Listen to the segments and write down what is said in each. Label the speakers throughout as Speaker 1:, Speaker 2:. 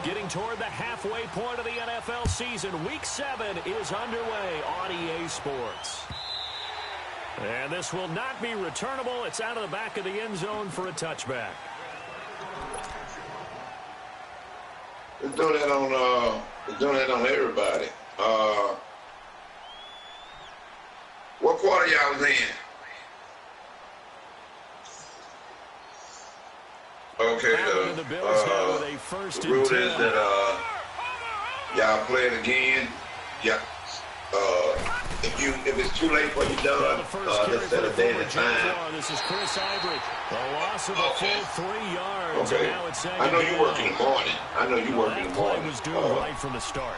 Speaker 1: Getting toward the halfway point of the NFL season. Week 7 is underway on EA Sports. And this will not be returnable. It's out of the back of the end zone for a touchback.
Speaker 2: It's doing that on everybody. What quarter y'all was in? Okay,
Speaker 1: the Bills now with a first
Speaker 2: the rule
Speaker 1: and 10.
Speaker 2: is that y'all play it again. Yeah. If it's too late for you done, just set a day at a time.
Speaker 1: This is Chris Ivory. The loss of a full 3 yards.
Speaker 2: Okay.
Speaker 1: And now it's
Speaker 2: I know you work in the morning.
Speaker 1: That play was due right from the start.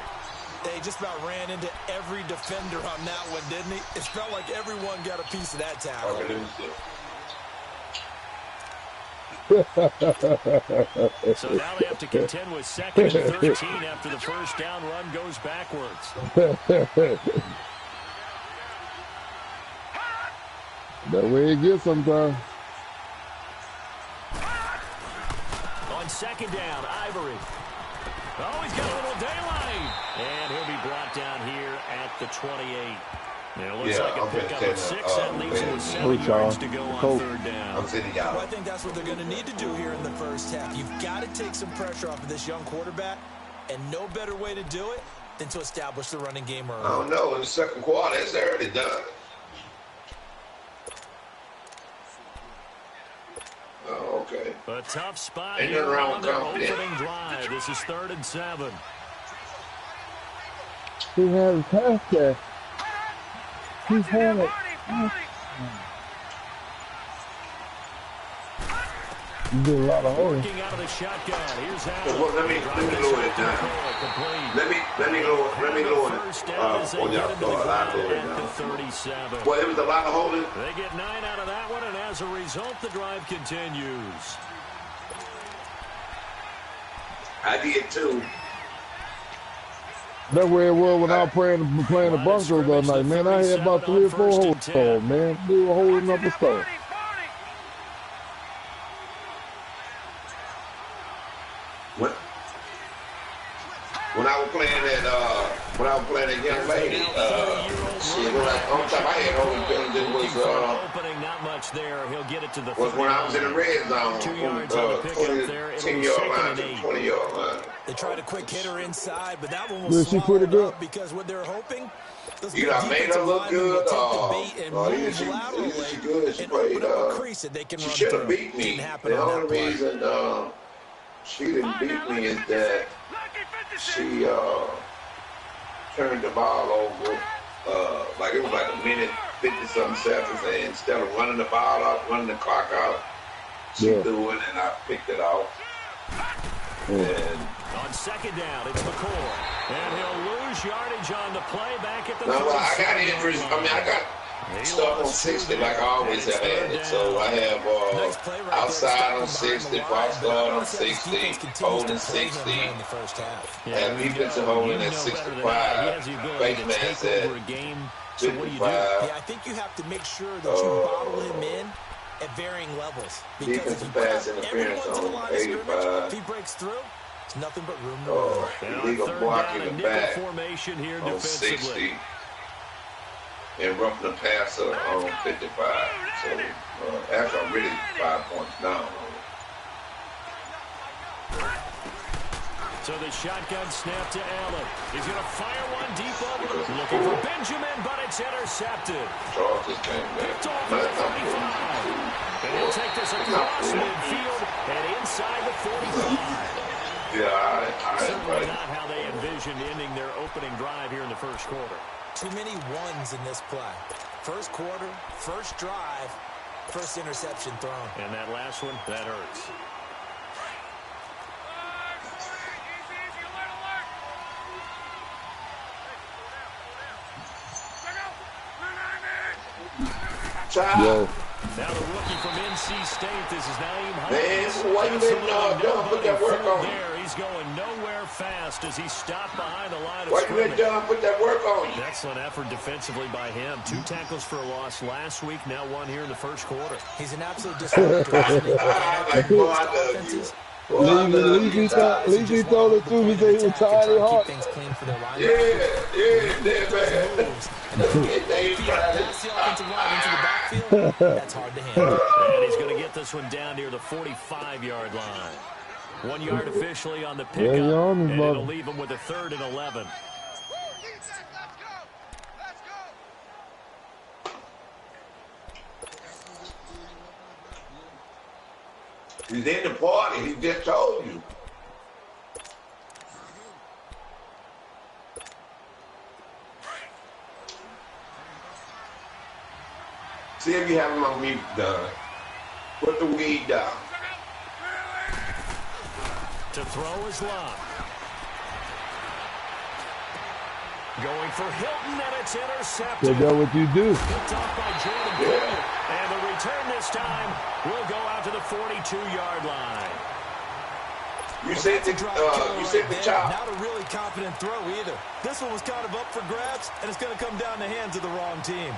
Speaker 3: They just about ran into every defender on that one, didn't he? It felt like everyone got a piece of that tackle.
Speaker 2: Okay, let me see.
Speaker 1: So now they have to contend with 2nd and 13 after the first down run goes backwards.
Speaker 4: That way it gets sometimes.
Speaker 1: On 2nd down, Ivory. Oh, he's got a little daylight. And he'll be brought down here at the 28. And it looks like a pickup of 6. That leaves him with 7 yards to go on 3rd down.
Speaker 2: I'm sitting y'all.
Speaker 3: Well, I think that's what they're going to need to do here in the first half. You've got to take some pressure off of this young quarterback, and no better way to do it than to establish the running game early.
Speaker 2: I don't know. In the second quarter, it's already done. Oh, okay.
Speaker 1: A tough spot
Speaker 2: Ain't
Speaker 1: here
Speaker 2: nothing wrong
Speaker 1: on
Speaker 2: with
Speaker 1: their
Speaker 2: confidence.
Speaker 1: opening drive. This is 3rd and 7.
Speaker 4: He has a pass catch. He's had it. You do a lot of holding.
Speaker 1: Working out of the shotgun. Here's
Speaker 2: Well,
Speaker 1: Allen.
Speaker 2: let me lower it down. Let me lower it. On y'all floor. I'll lower it
Speaker 1: At the
Speaker 2: down.
Speaker 1: 37.
Speaker 2: Well, it was a lot of holding.
Speaker 1: They get 9 out of that one, and as a result, the drive continues.
Speaker 2: I did too.
Speaker 4: That's where it was when I was playing the Broncos the other night, man. I had about 3 or 4 holds, man. They were holding up the stuff.
Speaker 2: When I was playing that young lady, she was like, on top I had holding penalty was
Speaker 1: Opening, not much there. He'll get it to the
Speaker 2: when I was in the red zone,
Speaker 1: 2 yards on the pickup there.
Speaker 2: 10-yard line to 20-yard line.
Speaker 3: They tried a quick hitter inside, but that one
Speaker 4: Yeah,
Speaker 3: was
Speaker 4: she pretty
Speaker 3: swallowed
Speaker 4: good.
Speaker 3: up because what they're hoping, those
Speaker 2: You got made her look good.
Speaker 3: either
Speaker 2: She good. She played. She should have beat me. The only reason she didn't beat me is that she turned the ball over. Like it was like a minute, 50-something seconds, and instead of running the ball out, running the clock out, she threw it, and I picked it off. And
Speaker 1: on 2nd down, it's McCoy. And he'll lose yardage on the play back at the
Speaker 2: no, I got injuries. I mean, I got stuff on 60 like I always have had it. So I have outside on 60, box guard on 60, holding 60, and defensive holding at 65, face mask at 55.
Speaker 3: Yeah, I think you have to make sure that you bottle him in at varying levels. Because if you
Speaker 2: pass
Speaker 3: put
Speaker 2: interference
Speaker 3: everyone to the
Speaker 2: on
Speaker 3: line of scrimmage,
Speaker 2: 85.
Speaker 3: if he breaks through, it's nothing but room to
Speaker 2: Oh,
Speaker 3: run.
Speaker 2: illegal
Speaker 1: 3rd
Speaker 2: blocking
Speaker 1: down, a
Speaker 2: the
Speaker 1: nickel
Speaker 2: back
Speaker 1: formation here
Speaker 2: on
Speaker 1: defensively.
Speaker 2: 60, and roughing the passer on 55. So actually, I'm really 5 points down.
Speaker 1: So the shotgun snap to Allen. He's going to fire one deep over the looking for Benjamin, but it's intercepted.
Speaker 2: Charles just came back.
Speaker 1: Picked off at the 45. And he'll take this across midfield and inside the 45.
Speaker 2: Yeah,
Speaker 1: Certainly not how they envisioned ending their opening drive here in the first quarter.
Speaker 3: Too many ones in this play. First quarter, first drive, first interception thrown.
Speaker 1: And that last one, that hurts.
Speaker 4: Yo.
Speaker 1: Now the rookie from NC State, this is Naeem Hines.
Speaker 2: Man, why you letting Don put that work on you?
Speaker 1: He's going nowhere fast as he stopped behind the line of
Speaker 2: Why you
Speaker 1: scrimmage.
Speaker 2: letting Don put that work on you?
Speaker 1: Excellent effort defensively by him. 2 tackles for a loss last week, now 1 here in the first quarter.
Speaker 3: He's an absolute disruptor.
Speaker 2: Like, boy, I love you.
Speaker 4: At least he told the truth. He said he was tired of heart.
Speaker 2: Yeah, man.
Speaker 3: Pass the offensive line into the backfield. That's hard to handle.
Speaker 1: And he's going to get this one down near the 45-yard line. 1 yard officially on the pickup, and it'll leave him with a 3rd and 11.
Speaker 2: He's in the party. He just told you. See if you have him on mute, done. Put the weed down.
Speaker 1: To throw his lob. Going for Hilton, and it's intercepted.
Speaker 4: Is that what you do?
Speaker 1: Picked off by Jordan Poyer. And the return this time will go out to the 42-yard line.
Speaker 2: You said the chop.
Speaker 3: Not a really confident throw either. This one was kind of up for grabs, and it's going to come down the hands of the wrong team.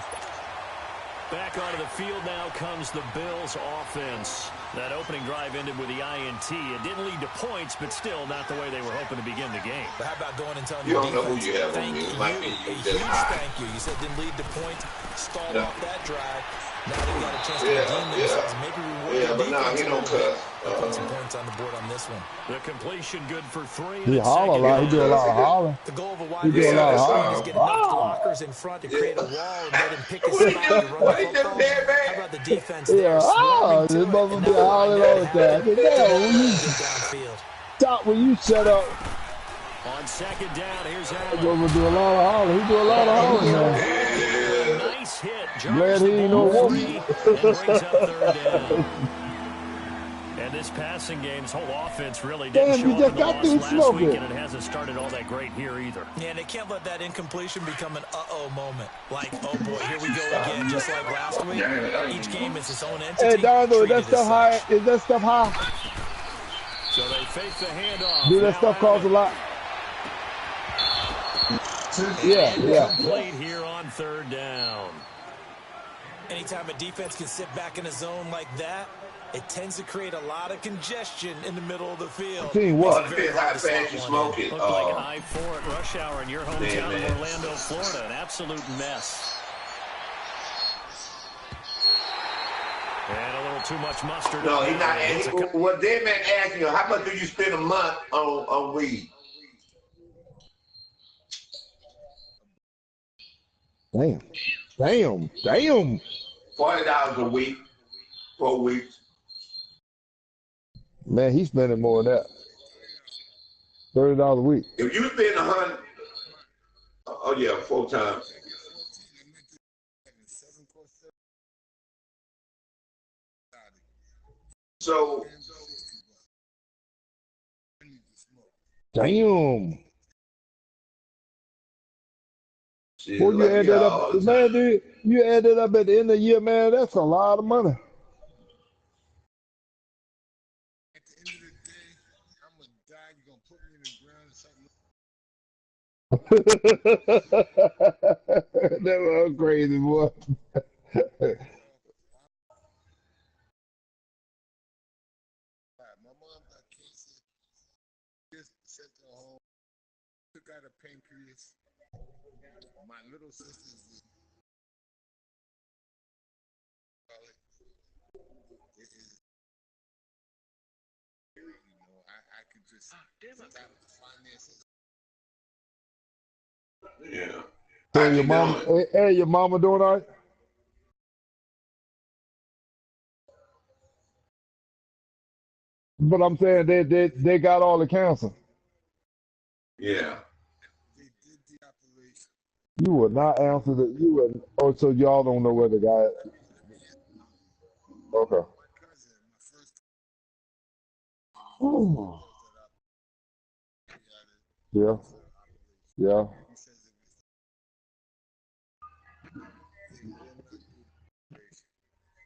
Speaker 1: Back onto the field now comes the Bills offense. That opening drive ended with the INT. It didn't lead to points, but still not the way they were hoping to begin the game.
Speaker 3: But how about going and telling
Speaker 2: your
Speaker 3: defense,
Speaker 2: don't know who you have on
Speaker 3: thank
Speaker 2: you.
Speaker 3: you,
Speaker 2: Might be
Speaker 3: a
Speaker 2: you
Speaker 3: huge
Speaker 2: high.
Speaker 3: thank you. You said didn't lead to points, stalled off that drive. Now they got a chance to redeem themselves and maybe reward
Speaker 2: but now he don't cuss.
Speaker 3: Put some points on the board on this one.
Speaker 1: The completion good for 3.
Speaker 4: He holler a lot. He do a lot of hollering.
Speaker 3: The goal of a wide
Speaker 4: He do a lot of
Speaker 3: receiver
Speaker 4: hollering.
Speaker 3: is get enough blockers in front to create a wall and let him pick his spot to run the football. How about the defense there?
Speaker 4: Yeah, this motherfucker be hollering all the time. Stop when you shut up.
Speaker 1: On 2nd down, here's
Speaker 4: He's
Speaker 1: Allen.
Speaker 4: gonna do a lot of hollering. He do a lot of hollering now.
Speaker 1: Nice hit.
Speaker 4: Glad he ain't no woman.
Speaker 1: And brings up 3rd down. And this passing game's whole offense really didn't show up in the loss last week, and it hasn't started all that great here either.
Speaker 3: Yeah, and they can't let that incompletion become an uh-oh moment. Like, oh boy, here we go again, just like last week. Each game is its own entity.
Speaker 4: Hey, Donovan, is that stuff high? Is that stuff high?
Speaker 1: So they fake the handoff.
Speaker 4: Do that stuff cost a lot? Yeah.
Speaker 1: Complete here on 3rd down.
Speaker 3: Anytime a defense can sit back in a zone like that, it tends to create a lot of congestion in the middle of the field.
Speaker 2: What? Depends how fast you smoke it.
Speaker 1: Looked like I-4 at rush hour in your hometown of Orlando, Florida. An absolute mess. And a little too much mustard.
Speaker 2: No, he's not. What that man asking you, how much do you spend a month on weed?
Speaker 4: Damn.
Speaker 2: $40 a week, 4 weeks.
Speaker 4: Man, he's spending more than that. $30 a week.
Speaker 2: If you spend 100, oh yeah, 4 times. So,
Speaker 4: damn.
Speaker 2: shit,
Speaker 4: Boy, you
Speaker 2: like
Speaker 4: add that up, man, dude. You add that up at the end of the year, man. That's a lot of money.
Speaker 5: At the end of the day, I'm gonna die. You're gonna put me in the ground or something.
Speaker 4: That was crazy, boy.
Speaker 5: My mom got cancer. Just sent her home. Took out a pancreas. My little sister's it is, I could just without finances.
Speaker 2: yeah.
Speaker 4: Hey, your mama, hey, your mama doing all right? But I'm saying they got all the cancer.
Speaker 2: Yeah.
Speaker 5: They did the operation.
Speaker 4: You will not answer the so y'all don't know where the guy is. Okay.
Speaker 5: My cousin, my first
Speaker 4: Yeah. Yeah.
Speaker 5: he says it was they will not do the operation.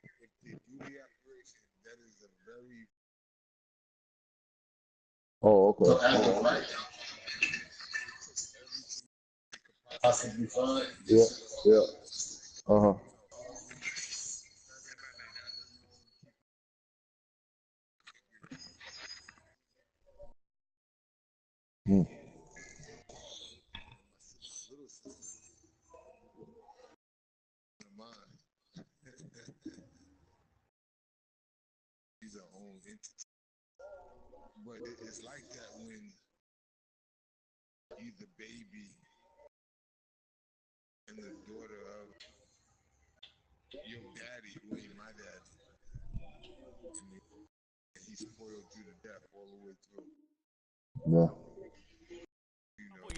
Speaker 5: If they do the operation, that is a very
Speaker 4: Oh, okay.
Speaker 5: so as of right now, possibly fine.
Speaker 4: Yeah. Uh-huh. Mm.
Speaker 5: Little sister. Mine. She's her own entity. But it's like that when either baby and the daughter of your daddy, who ain't my daddy, and he spoiled you to death all the way through.
Speaker 4: Yeah.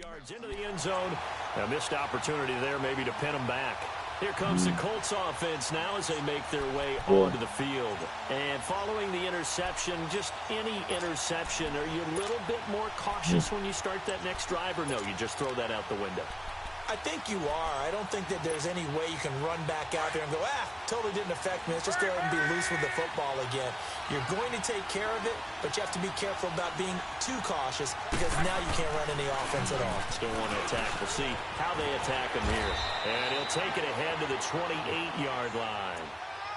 Speaker 1: Yards into the end zone. A missed opportunity there maybe to pin them back. Here comes the Colts offense now as they make their way onto the field. And following the interception, just any interception, are you a little bit more cautious when you start that next drive, or no, you just throw that out the window?
Speaker 3: I think you are. I don't think that there's any way you can run back out there and go, totally didn't affect me. Let's just go ahead and be loose with the football again. You're going to take care of it, but you have to be careful about being too cautious because now you can't run any offense at all.
Speaker 1: Still want to attack. We'll see how they attack him here. And he'll take it ahead to the 28-yard line.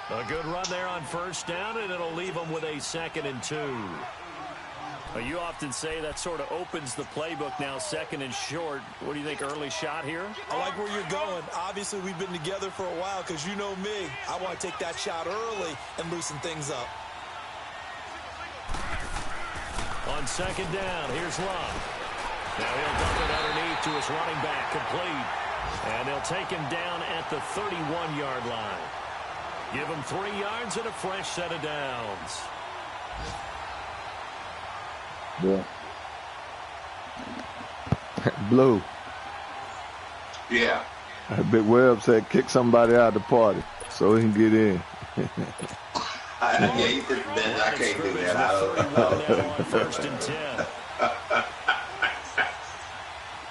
Speaker 1: A good run there on first down, and it'll leave him with a 2nd and 2. You often say that sort of opens the playbook now, 2nd and short. What do you think, early shot here?
Speaker 3: I like where you're going. Obviously, we've been together for a while because you know me. I want to take that shot early and loosen things up.
Speaker 1: On 2nd down, here's Love. Now he'll dump it underneath to his running back, complete. And they'll take him down at the 31-yard line. Give him 3 yards and a fresh set of downs.
Speaker 4: Yeah.
Speaker 2: Blue. Yeah.
Speaker 6: Big Webb said kick somebody out of the party so he can get in.
Speaker 2: Yeah, he said, man, I can't do that.
Speaker 1: On 1st and 10.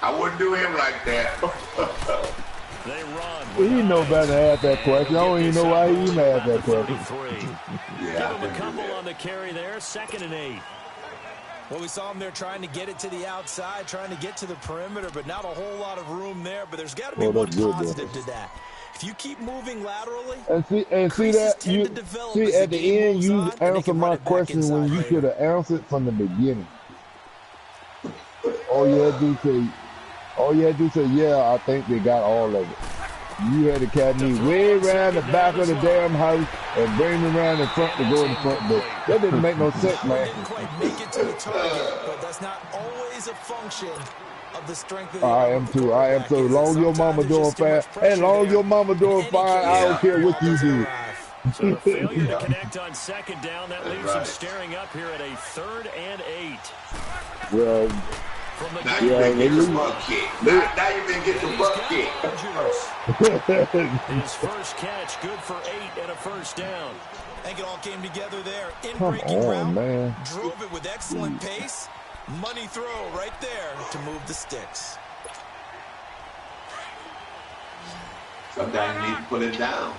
Speaker 2: I wouldn't do him like that.
Speaker 1: They run.
Speaker 4: Well, he know better to ask that question. I don't even know why he even asked that question.
Speaker 1: Yeah, give him a couple on the carry there. 2nd and 8.
Speaker 3: Well, we saw him there trying to get it to the outside, trying to get to the perimeter, but not a whole lot of room there. But there's got to be one positive to that. If you keep moving laterally,
Speaker 4: and see that you see at the end, you answer my question when you should have answered from the beginning. All you had to say, yeah, I think they got all of it. You had to catch me way around the back of the damn house and bring me around the front to go in the front door. That didn't make no sense, man.
Speaker 3: Didn't quite make it to the target, but that's not always a function of the strength of the
Speaker 4: I am too. Long as your mama doing fine, and long as your mama doing fine, I don't care what you do.
Speaker 1: So the failure to connect on 2nd down, that leaves him staring up here at a 3rd and 8.
Speaker 4: Well,
Speaker 2: now you been getting your butt kicked. Now you been getting your butt kicked.
Speaker 1: His first catch, good for 8 and a first down.
Speaker 3: I think it all came together there. In-breaking route,
Speaker 4: man.
Speaker 3: Drove it with excellent pace. Money throw right there to move the sticks.
Speaker 2: Sometimes you need to put it down.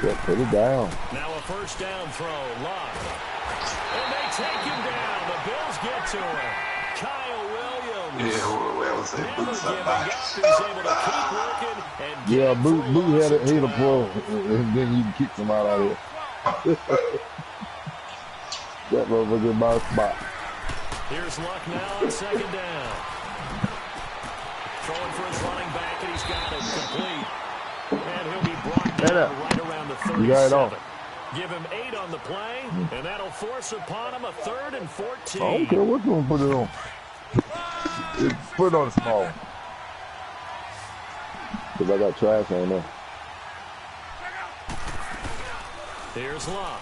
Speaker 4: Yeah, put it down.
Speaker 1: Now a first down throw, Love. And they take him down. The Bills get to him. Kyle Williams.
Speaker 2: Yeah, well, say
Speaker 1: never
Speaker 2: put
Speaker 1: giving up. He's able to keep working and
Speaker 4: yeah, Boot had a pro, and then you can kick him out of here. That motherfucker in my spot.
Speaker 1: Here's Luck now on 2nd down. Throwing for his running back, and he's got it complete. And he'll be brought down right around the 37. Give him 8 on the play, and that'll force upon him a 3rd and 14.
Speaker 4: I don't care what you want to put it on. Put it on small. Because I got trash on there.
Speaker 1: Here's Love.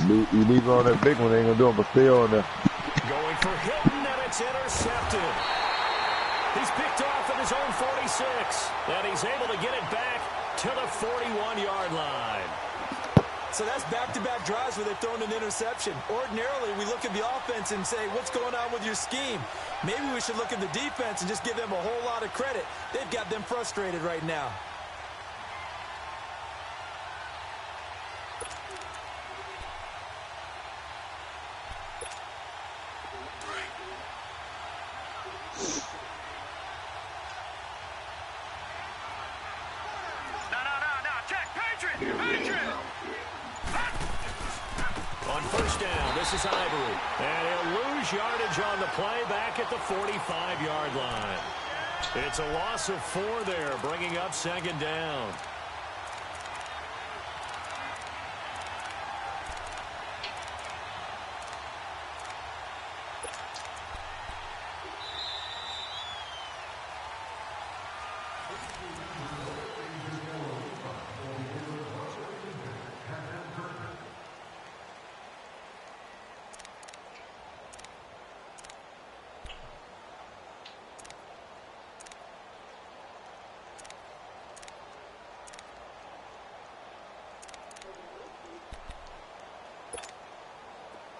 Speaker 4: You leave it on that big one, they ain't going to do it, but stay on there.
Speaker 1: Going for Hilton, and it's intercepted. He's picked off at his own 46, and he's able to get it back to the 41-yard line.
Speaker 3: So that's back-to-back drives where they've thrown an interception. Ordinarily, we look at the offense and say, what's going on with your scheme? Maybe we should look at the defense and just give them a whole lot of credit. They've got them frustrated right now.
Speaker 1: On first down, this is Ivory. And he'll lose yardage on the play back at the 45-yard line. It's a loss of 4 there, bringing up second down.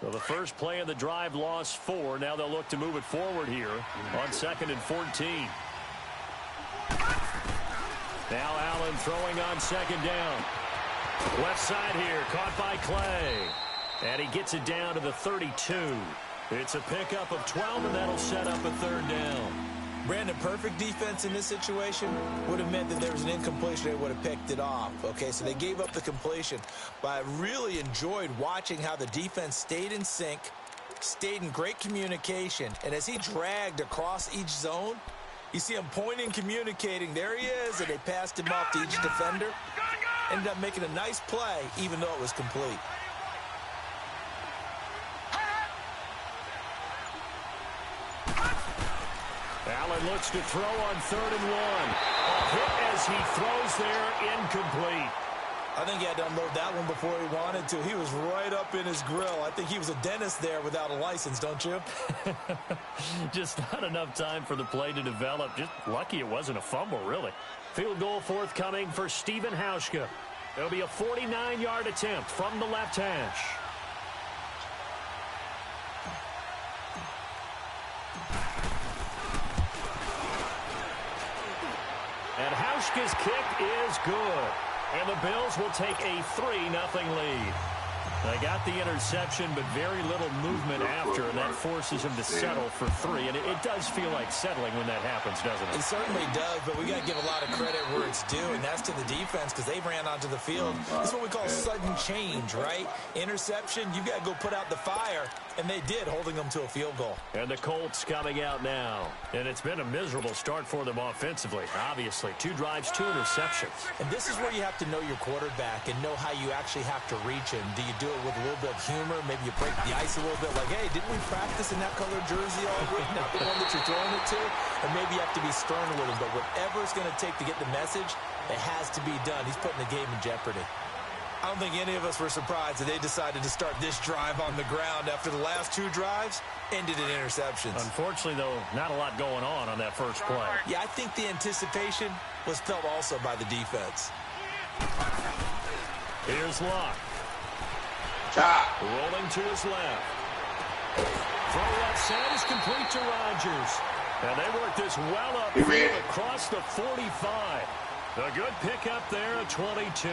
Speaker 1: So the first play of the drive lost 4. Now they'll look to move it forward here on 2nd and 14. Now Allen throwing on 2nd down. Left side here, caught by Clay. And he gets it down to the 32. It's a pickup of 12, and that'll set up a 3rd down.
Speaker 3: Brandon, perfect defense in this situation would have meant that there was an incompletion. They would have picked it off. Okay, so they gave up the completion. But I really enjoyed watching how the defense stayed in sync, stayed in great communication. And as he dragged across each zone, you see him pointing, communicating. There he is, and they passed him off to each defender. Ended up making a nice play, even though it was complete.
Speaker 1: Allen looks to throw on 3rd and 1. A hit as he throws there, incomplete.
Speaker 3: I think he had to unload that one before he wanted to. He was right up in his grill. I think he was a dentist there without a license, don't you?
Speaker 1: Just not enough time for the play to develop. Just lucky it wasn't a fumble, really. Field goal forthcoming for Stephen Hauschka. It'll be a 49-yard attempt from the left hash. And Hauschka's kick is good. And the Bills will take a 3-0 lead. They got the interception, but very little movement after, and that forces him to settle for 3. And it does feel like settling when that happens, doesn't it?
Speaker 3: It certainly does, but we got to give a lot of credit where it's due, and that's to the defense because they ran onto the field. This is what we call sudden change, right? Interception, you got to go put out the fire, and they did, holding them to a field goal.
Speaker 1: And the Colts coming out now. And it's been a miserable start for them offensively, obviously. 2 drives, 2 interceptions.
Speaker 3: And this is where you have to know your quarterback and know how you actually have to reach him. Do you do it with a little bit of humor? Maybe you break the ice a little bit like, hey, didn't we practice in that color jersey all week? Not the one that you're throwing it to? Or maybe you have to be stern with him. But whatever it's going to take to get the message, it has to be done. He's putting the game in jeopardy. I don't think any of us were surprised that they decided to start this drive on the ground after the last 2 drives ended in interceptions.
Speaker 1: Unfortunately, though, not a lot going on that first play.
Speaker 3: Yeah, I think the anticipation was felt also by the defense.
Speaker 1: Here's Locke. Rolling to his left. Throw left side is complete to Rodgers. And they work this well up across the 45. A good pickup there at 22.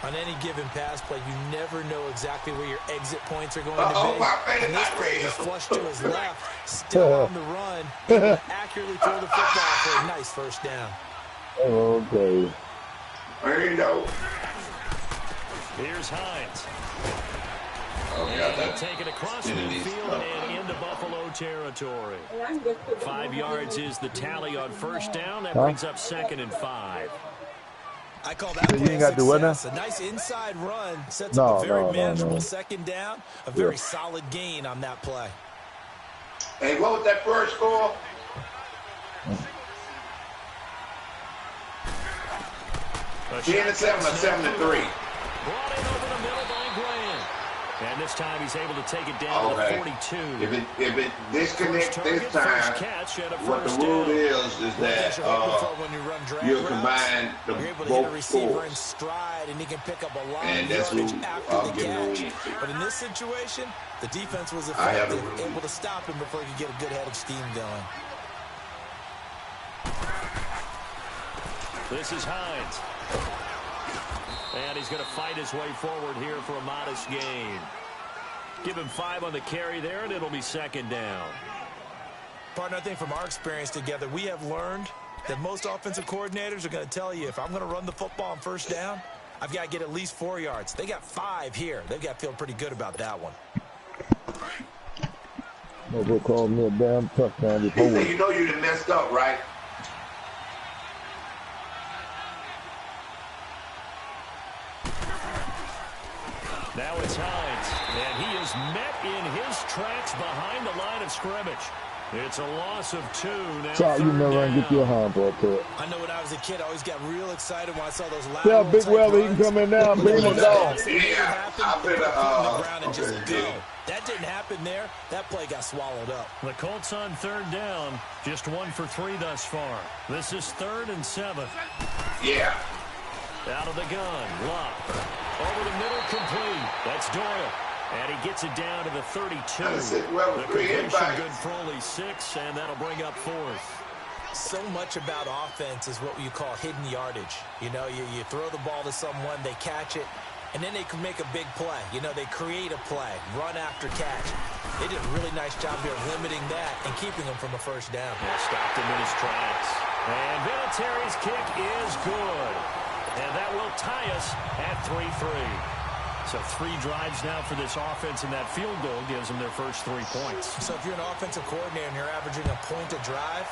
Speaker 3: On any given pass play, you never know exactly where your exit points are going to be. And this play is flushed to his left, still on the run, able to accurately throw the football for a nice first down.
Speaker 4: Okay.
Speaker 2: There you go.
Speaker 1: Here's Hines. And they'll take it across the field and into Buffalo territory. 5 yards is the tally on first down. That brings up 2nd and 5.
Speaker 3: I call that play a success. A nice inside run sets up a very manageable 2nd down. A very solid gain on that play.
Speaker 2: Hey, what was that first score?
Speaker 1: A
Speaker 2: 10-7 or 7-3.
Speaker 1: Brought in over the middle by Graham. And this time he's able to take it down to the 42.
Speaker 2: If it disconnects this time, what the rule is that you'll combine both scores.
Speaker 3: In stride, and he can pick up a lot
Speaker 2: and
Speaker 3: of
Speaker 2: that's who
Speaker 3: after the catch.
Speaker 2: win.
Speaker 3: But in this situation, the defense was effective, able to stop him before he could get a good head of steam going.
Speaker 1: This is Hines. And he's going to fight his way forward here for a modest gain. Give him 5 on the carry there, and it'll be 2nd down.
Speaker 3: Partner, I think from our experience together, we have learned that most offensive coordinators are going to tell you, if I'm going to run the football on first down, I've got to get at least 4 yards. They got 5 here. They've got to feel pretty good about that one.
Speaker 4: Nobody called me a damn touchdown before.
Speaker 2: You know you done messed up, right?
Speaker 1: Now it's Hines, and he is met in his tracks behind the line of scrimmage. It's a loss of 2 now.
Speaker 4: So you never run get your hand brought to it.
Speaker 3: I know when I was a kid, I always got real excited when I saw those lateral
Speaker 4: Yeah, Big Weather, he can come in now and bring him down.
Speaker 2: Yeah, I better,
Speaker 3: That didn't happen there. That play got swallowed up.
Speaker 1: The Colts on 3rd down, just 1 for 3 thus far. This is 3rd and 7.
Speaker 2: Yeah.
Speaker 1: Out of the gun, Locke. Over the middle, complete. That's Doyle. And he gets it down to the 32. The completion good for only 6, and that'll bring up 4th.
Speaker 3: So much about offense is what you call hidden yardage. You know, you throw the ball to someone, they catch it, and then they can make a big play. You know, they create a play, run after catch. They did a really nice job here limiting that and keeping them from a first down.
Speaker 1: Yeah, stopped him in his tracks. And Vinatieri's kick is good. And that will tie us at 3-3. So 3 drives now for this offense, and that field goal gives them their first 3 points.
Speaker 3: So if you're an offensive coordinator and you're averaging a point a drive,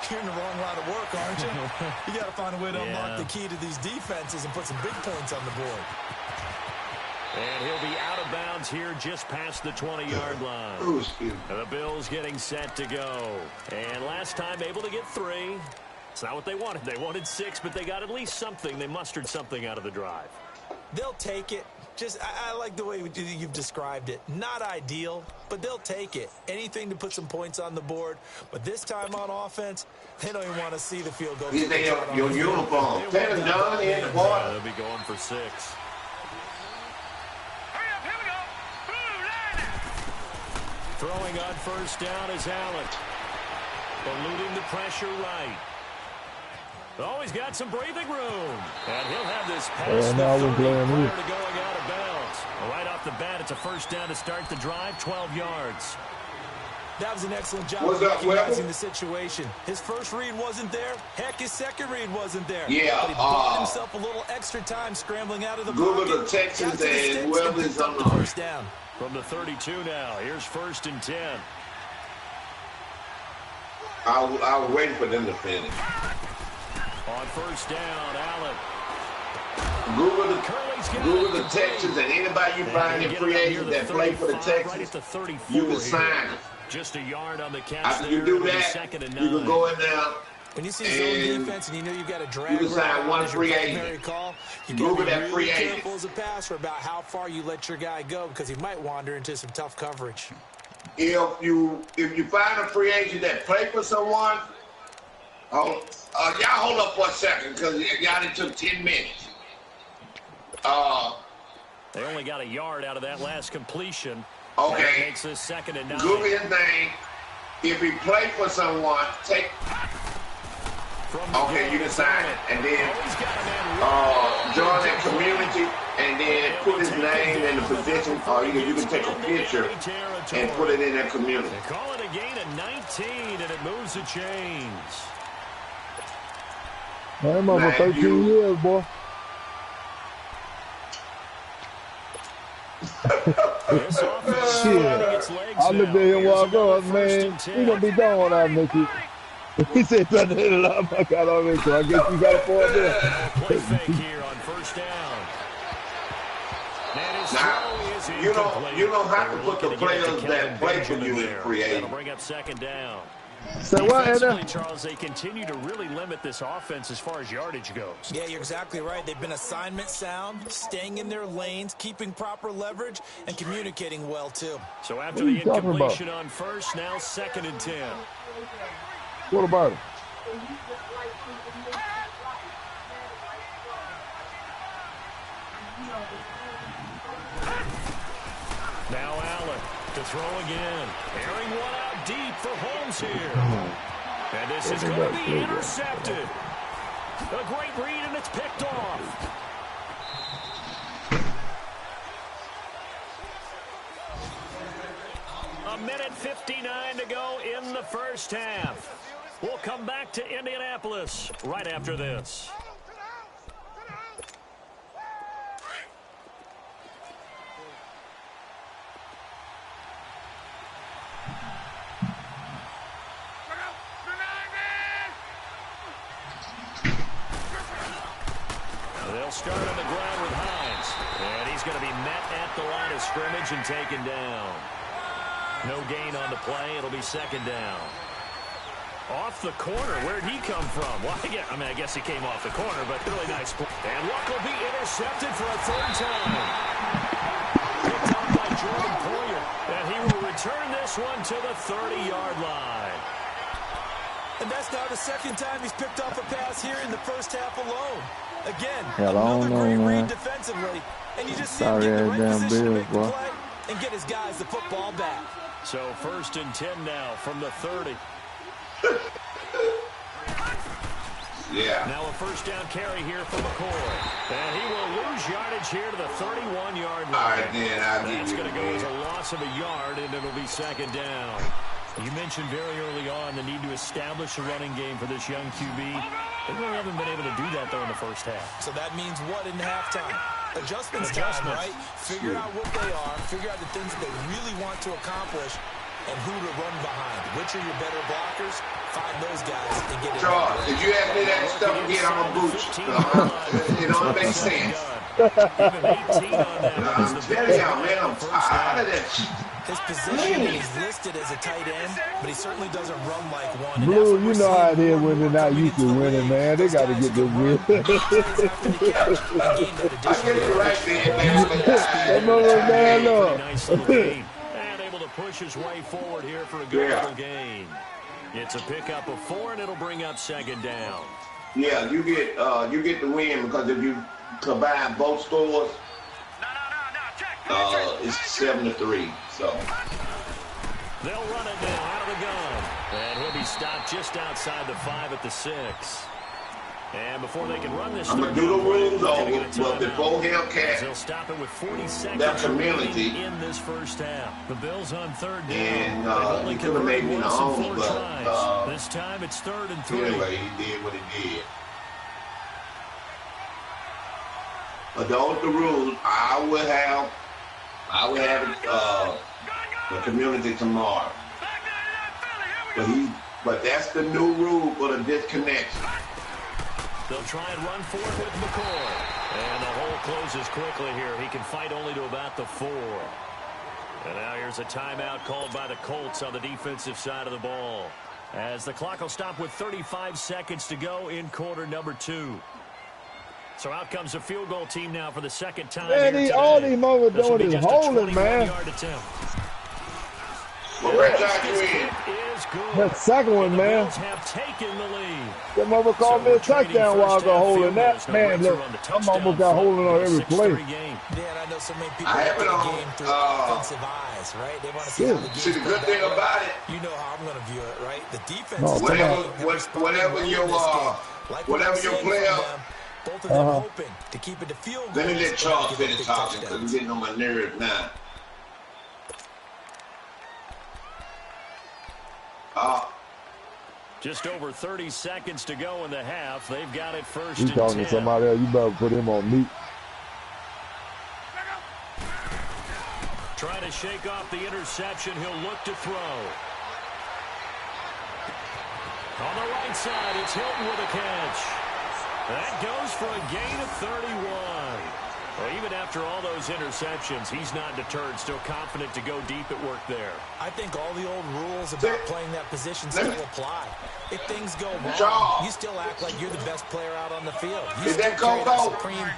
Speaker 3: you're in the wrong line of work, aren't you? You got to find a way to unlock the key to these defenses and put some big points on the board.
Speaker 1: And he'll be out of bounds here just past the 20-yard line. The Bills getting set to go. And last time able to get 3. It's not what they wanted. They wanted 6, but they got at least something. They mustered something out of the drive.
Speaker 3: They'll take it. I like the way you've described it. Not ideal, but they'll take it. Anything to put some points on the board. But this time on offense, they don't even want to see the field goal.
Speaker 2: Your uniform. They'll
Speaker 1: be going for 6. Throwing on first down is Allen. Eluding the pressure right. Oh, he's got some breathing room. And he'll have this pass prior to going out of bounds. Right off the bat, it's a first down to start the drive, 12 yards.
Speaker 3: That was an excellent job of recognizing the situation. His first read wasn't there. Heck, his second read wasn't there.
Speaker 2: Yeah.
Speaker 3: But he bought himself a little extra time scrambling out of the
Speaker 2: Google
Speaker 3: pocket.
Speaker 2: The Texans and whoever's on the
Speaker 3: first down.
Speaker 1: From the 32 now, here's 1st and 10.
Speaker 2: I was waiting for them to finish.
Speaker 1: On first down, Allen.
Speaker 2: Google the Texans and anybody you find in free agent that play for the Texans, you can sign them.
Speaker 1: Just a yard on the catch.
Speaker 2: After you do that, you can go in there.
Speaker 3: When you see zone defense and you know you've got a drag,
Speaker 2: you can sign one free agent. Google that free agent.
Speaker 3: Careful as a passer about how far you let your guy go because he might wander into some tough coverage.
Speaker 2: If you find a free agent that play for someone, y'all hold up for a second because y'all it took 10 minutes.
Speaker 1: They only got a yard out of that last completion.
Speaker 2: Okay.
Speaker 1: That makes this 2nd and 9.
Speaker 2: Google his name. If he play for someone, take. Okay, you can sign it, and then join that community, and then put his name in the position, or you can take a picture and put it in that community.
Speaker 1: They call it a gain of 19, and it moves the chains.
Speaker 4: I'm over 13 years, boy. Shit. I looked at him while ago, man, we gonna be done without Mickey. He said something to the line, I got already, so I guess you got a point there.
Speaker 1: Play fake here on first down.
Speaker 2: Now, you don't have to put the players that play for you in free agent.
Speaker 1: That'll bring up 2nd down.
Speaker 4: So what,
Speaker 1: defensively, Charles, they continue to really limit this offense as far as yardage goes.
Speaker 3: Yeah, you're exactly right. They've been assignment sound, staying in their lanes, keeping proper leverage, and communicating well, too.
Speaker 1: So after the incompletion on first, now 2nd and 10.
Speaker 4: What about it?
Speaker 1: Now Allen to throw again. Airing one out deep for Holmes here. And this is going to be intercepted. A great read, and it's picked off. A minute 59 to go in the first half. We'll come back to Indianapolis right after this. is going to be met at the line of scrimmage and taken down. No gain on the play. It'll be second down. Off the corner. Where'd he come from? Well, I guess he came off the corner, but really nice play. And Luck will be intercepted for a third time. Picked up by Jordan Poyer. And he will return this one to the 30-yard line.
Speaker 3: And that's now the second time he's picked off a pass here in the first half alone. Again,
Speaker 6: another
Speaker 3: great read defensively. And you just see him get in the right position to make the play and get his guys the football back.
Speaker 1: So 1st and 10 now from the 30.
Speaker 2: Yeah.
Speaker 1: Now a first down carry here for McCoy. And he will lose yardage here to the 31-yard line.
Speaker 2: All right, then.
Speaker 1: That's going to go as a loss of a yard, and it'll be second down. You mentioned very early on the need to establish a running game for this young QB. They really haven't been able to do that, though, in the first half.
Speaker 3: So that means what in halftime? Adjustments time, right? Figure out what they are, figure out the things that they really want to accomplish, and who to run behind. Which are your better blockers? Find those guys and get it.
Speaker 2: Charles, if you ask me that stuff again, I'm going to boot you. It don't make sense. I'm telling y'all, man, I'm tired of that shit.
Speaker 3: His position is listed as a tight end, but he certainly doesn't run like one.
Speaker 4: Blue, you know how it is when they're not used to winning, man. They got to get this win.
Speaker 2: I get it right there, man.
Speaker 4: That mother man up.
Speaker 1: And able to push his way forward here for a good little gain. It's a pickup of 4, and it'll bring up second down.
Speaker 2: Yeah, you get the win because if you combine both scores, it's 7-3. So
Speaker 1: they'll run it now out of the gun, and he'll be stopped just outside the 5 at the 6. And before they can run this,
Speaker 2: I'm gonna do the rules over, but before
Speaker 1: they'll stop it with 40 seconds
Speaker 2: that community
Speaker 1: in this first half. The Bills on third down.
Speaker 2: And he could have made me the home, but
Speaker 1: this time it's 3rd and 3.
Speaker 2: Anyway, he did what he did. But those the rules. I will have the community tomorrow. But that's the new rule for the disconnection.
Speaker 1: They'll try and run for it with McCoy. And the hole closes quickly here. He can fight only to about the 4. And now here's a timeout called by the Colts on the defensive side of the ball. As the clock will stop with 35 seconds to go in quarter number 2. So out comes the field goal team now for the second time.
Speaker 4: Man, all these moments doing is holding, man. That second one, man. That mother called me a touchdown while I was holding that. Man, look, I'm almost got holding on every play.
Speaker 3: Dan, I know so many people have the game through offensive eyes, right? They want to see how the
Speaker 2: see, the good thing about it,
Speaker 3: you know how I'm going to view it, right? The defense
Speaker 2: whatever your player.
Speaker 3: Both of them hoping to keep it to field goals.
Speaker 2: Let me let Charles finish talking because I'm getting on my nerves now.
Speaker 1: Just over 30 seconds to go in the half. They've got it first
Speaker 4: and 10. You talking to somebody else, you better put him on mute.
Speaker 1: Trying to shake off the interception. He'll look to throw. On the right side, it's Hilton with a catch. That goes for a gain of 31. Well, even after all those interceptions, he's not deterred, still confident to go deep at work there.
Speaker 3: I think all the old rules about playing that position still apply. If things go wrong, you still act like you're the best player out on the field. You still carry that supreme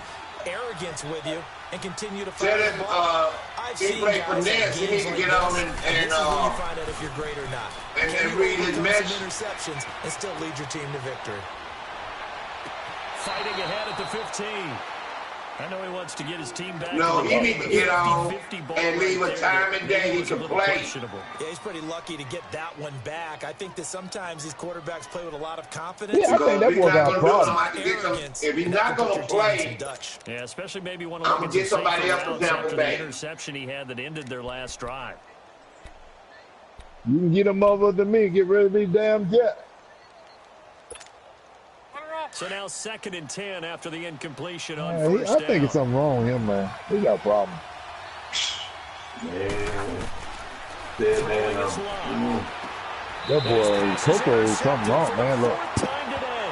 Speaker 3: arrogance with you and continue to fight the ball. I've seen guys have games like this, and this is when you find out if you're great or not.
Speaker 2: And read his message.
Speaker 3: Interceptions and still lead your team to victory.
Speaker 1: Fighting ahead at the 15. I know he wants to get his team back.
Speaker 2: No, he needs to get on and leave a time and day he can play.
Speaker 3: Yeah, he's pretty lucky to get that one back. I think that sometimes these quarterbacks play with a lot of confidence.
Speaker 4: Yeah, I think that's what our problem.
Speaker 2: If he's not going to play,
Speaker 1: yeah, especially maybe one
Speaker 2: I'm going to get somebody else to down the back.
Speaker 1: Interception he had that ended their last drive.
Speaker 4: You can get him over to me. Get rid of these damn jets.
Speaker 1: So now 2nd and 10 after the incompletion on
Speaker 4: first down. I think it's something wrong with him, man. He got a problem. That boy, Coco is something wrong, man. Look.
Speaker 1: Time today.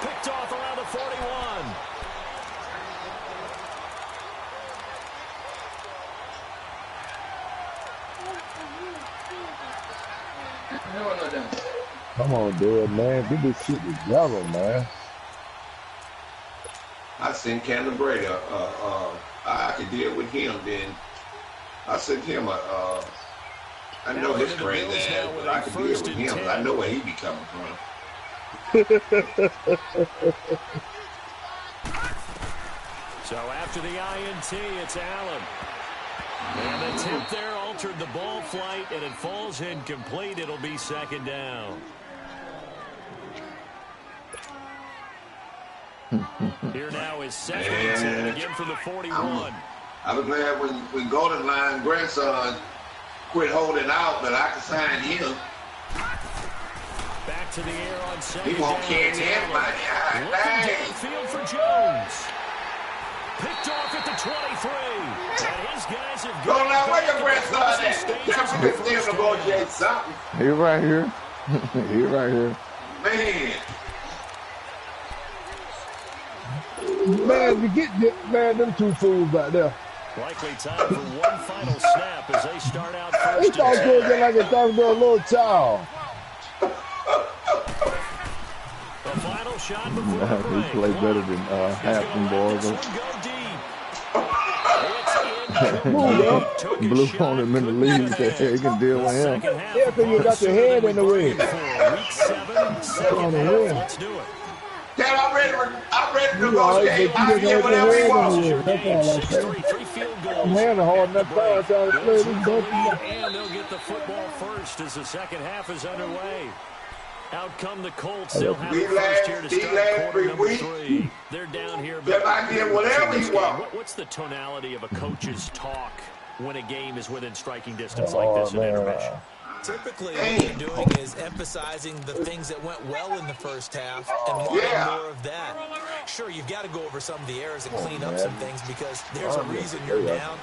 Speaker 1: Picked off around the 41.
Speaker 4: Come on, dude, man. Get this shit together, man.
Speaker 2: I sent Cannon Brady. I could deal with him. Then I sent him I know his crazy ass, but I could deal with him. I know where he be coming from.
Speaker 1: So after the INT, it's Allen. And the tip there altered the ball flight, and it falls incomplete. It'll be second down. Here now is second and 10 again from the 41.
Speaker 2: I was glad when Goldenlion grandson quit holding out that I could sign him.
Speaker 1: Back to the air on second.
Speaker 2: He won't carry everybody.
Speaker 1: Downfield for Jones. Picked off at the 23. And his guys have
Speaker 2: got now, where your grandson at? Y'all can still negotiate something.
Speaker 6: He right here. He right here.
Speaker 2: Man.
Speaker 4: Man, you get man, them two fools back there.
Speaker 1: Likely time for one final snap as they start out first.
Speaker 4: He thought good like a talking to a little child.
Speaker 1: The final shot before the break.
Speaker 6: He played better than half them boys. Blue on him in the league. He can deal with him.
Speaker 4: Yeah, because you got your head in the way.
Speaker 1: Week 7, second half. Let's do it.
Speaker 2: Dad, I'm ready to negotiate. I can get whatever he wants.
Speaker 4: I'm handling hard enough time trying to play this
Speaker 1: and they'll get the football first as the second half is underway. Out come the Colts. They'll have the first here to start quarter number 3. They're down here.
Speaker 2: But I get whatever he wants.
Speaker 1: What's the tonality of a coach's talk when a game is within striking distance like this in intermission?
Speaker 3: Typically, what they're doing is emphasizing the things that went well in the first half and wanting more of that. Sure, you've got to go over some of the errors and clean up some things because there's a reason you're down.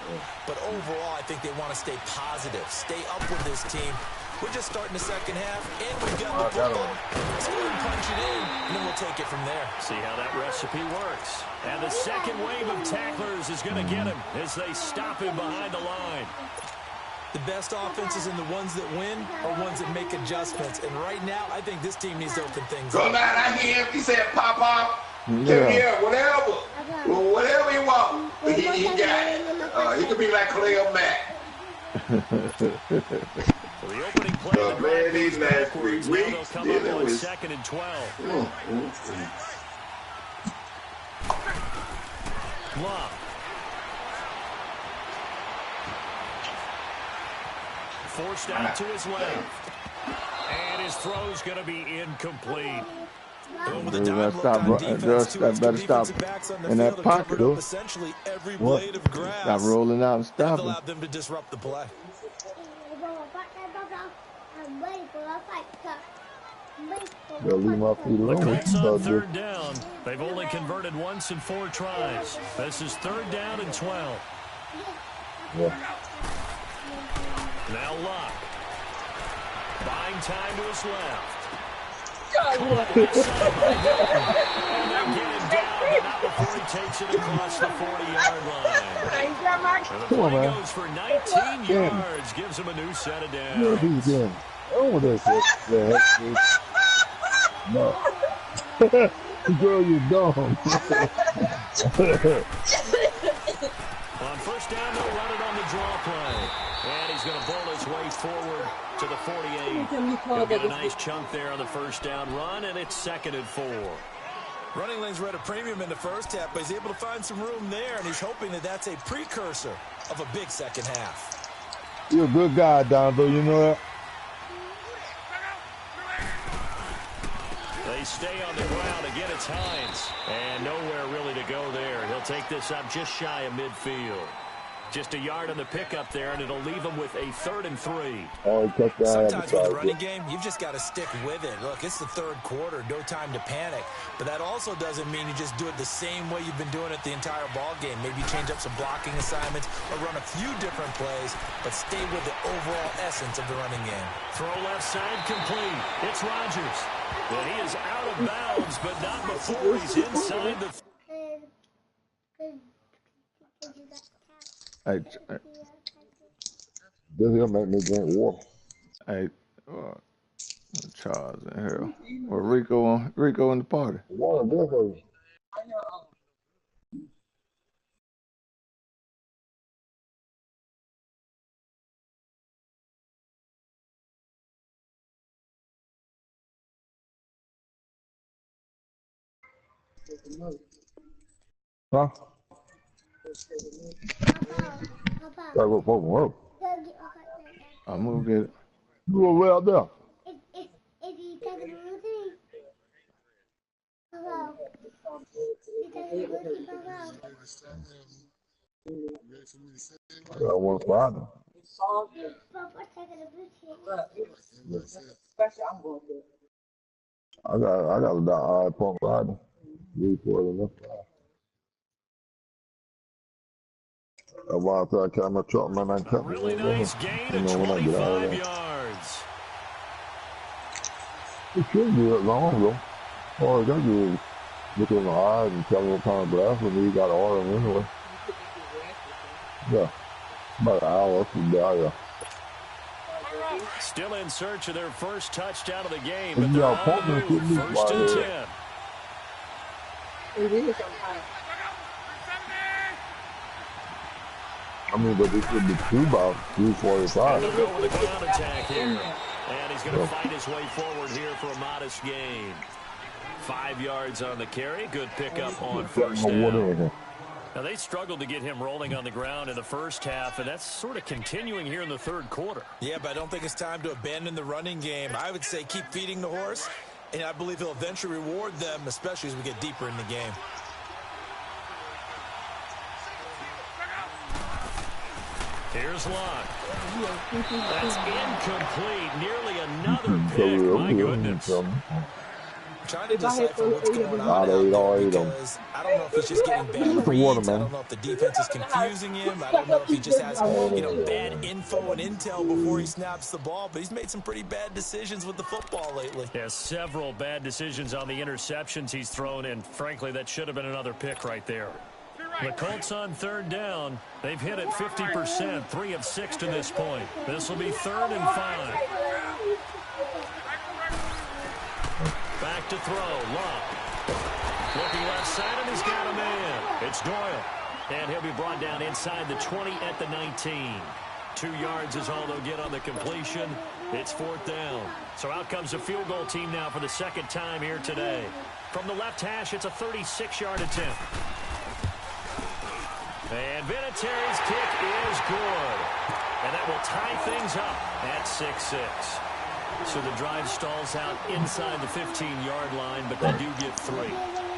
Speaker 3: But overall, I think they want to stay positive, stay up with this team. We're just starting the second half, and we've got the football. Let's go ahead and punch it in, and then we'll take it from there.
Speaker 1: See how that recipe works. And the second wave of tacklers is going to get him as they stop him behind the line.
Speaker 3: The best offenses and the ones that win are ones that make adjustments. And right now, I think this team needs to open things up.
Speaker 2: Go down, I hear him. He said, pop up. Yeah, whatever. Well, whatever he wants, he got it. He could be like Khalil Mack.
Speaker 1: The opening play.
Speaker 2: Man, these last 3 weeks,
Speaker 1: dealing with second and 12. Love. Forced out to his left. And his throw's going to be incomplete.
Speaker 6: Better stop in that pocket.
Speaker 3: Essentially every blade of grass.
Speaker 6: Stop rolling out and stop
Speaker 3: allowed them to disrupt the play.
Speaker 1: The Colts on third down. They've only converted once in 4 tries. This is third down and 12. Now Luck. Buying time to his left. And they get him down, but not before he takes it across the 40-yard line. And the play goes for 19 yards, gives him a new set of downs.
Speaker 4: Oh, that's it. No. Girl, you're dumb.
Speaker 1: On first down, they'll run it on the draw play. And he's going to bowl his way forward to the 48. He'll get a nice chunk there on the first down run, and it's second and 4.
Speaker 3: Running lanes were at a premium in the first half, but he's able to find some room there, and he's hoping that that's a precursor of a big second half.
Speaker 4: You're a good guy, Donovan, you know that?
Speaker 1: They stay on the ground. Again, it's Hines. And nowhere really to go there. He'll take this up just shy of midfield. Just a yard on the pickup there, and it'll leave him with a 3rd and 3.
Speaker 3: Sometimes with the running game, you've just got to stick with it. Look, it's the third quarter, no time to panic. But that also doesn't mean you just do it the same way you've been doing it the entire ball game. Maybe change up some blocking assignments or run a few different plays, but stay with the overall essence of the running game.
Speaker 1: Throw left side complete. It's Rodgers. And he is out of bounds, but not before he's inside the...
Speaker 6: Hey,
Speaker 4: this will make me drink water.
Speaker 6: Hey, Charles in here. Well, Rico in the party.
Speaker 4: What a difference. Huh? Gotta go fucking work.
Speaker 6: I'm gonna get it.
Speaker 4: You go way out there. I got one Friday. I got a pump Friday. That's why I thought I carried my truck, man. I kept
Speaker 1: really nice gain of 25 yards.
Speaker 4: It should be that long, though. All I got to do is look in the eyes and tell me what kind of glass when you got to order them anyway. Yeah. About an hour from there, yeah.
Speaker 1: Still in search of their first touchdown of the game, but they're on the move. First and 10.
Speaker 4: I mean, but this should be 2 by 345.
Speaker 1: He'll go with a ground attack here. And he's going to fight his way forward here for a modest gain. 5 yards on the carry. Good pickup on first down. Now, they struggled to get him rolling on the ground in the first half, and that's sort of continuing here in the third quarter.
Speaker 3: Yeah, but I don't think it's time to abandon the running game. I would say keep feeding the horse, and I believe he'll eventually reward them, especially as we get deeper in the game.
Speaker 1: Here's Locke. That's incomplete. Nearly another pick. My goodness.
Speaker 3: Trying to decipher what's going on out there because I don't know if he's just getting bad reads. I don't know if the defense is confusing him. I don't know if he just has, bad info and intel before he snaps the ball. But he's made some pretty bad decisions with the football lately.
Speaker 1: Yeah, several bad decisions on the interceptions he's thrown, and frankly, that should have been another pick right there. The Colts on third down. They've hit it 50%, 3 of 6 to this point. This will be 3rd and 5. Back to throw. Locke. Looking left side, and he's got a man. It's Doyle. And he'll be brought down inside the 20 at the 19. 2 yards is all they'll get on the completion. It's 4th down. So out comes the field goal team now for the second time here today. From the left hash, it's a 36-yard attempt. And Vinatieri's kick is good. And that will tie things up at 6-6. So the drive stalls out inside the 15-yard line, but they do get 3.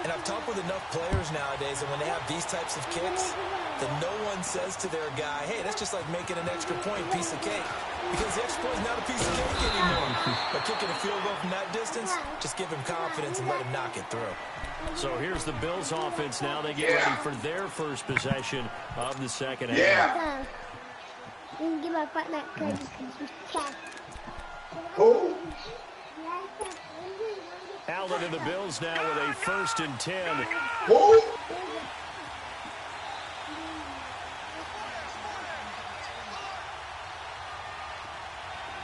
Speaker 3: And I've talked with enough players nowadays, and when they have these types of kicks, that no one says to their guy, hey, that's just like making an extra point, piece of cake. Because the extra point is not a piece of cake anymore. But kicking a field goal from that distance, just give him confidence and let him knock it through.
Speaker 1: So here's the Bills offense now. They get ready for their first possession of the second half.
Speaker 2: Yeah.
Speaker 7: You can give my partner
Speaker 2: Who?
Speaker 1: Allen and the Bills now with a 1st and 10.
Speaker 2: Who?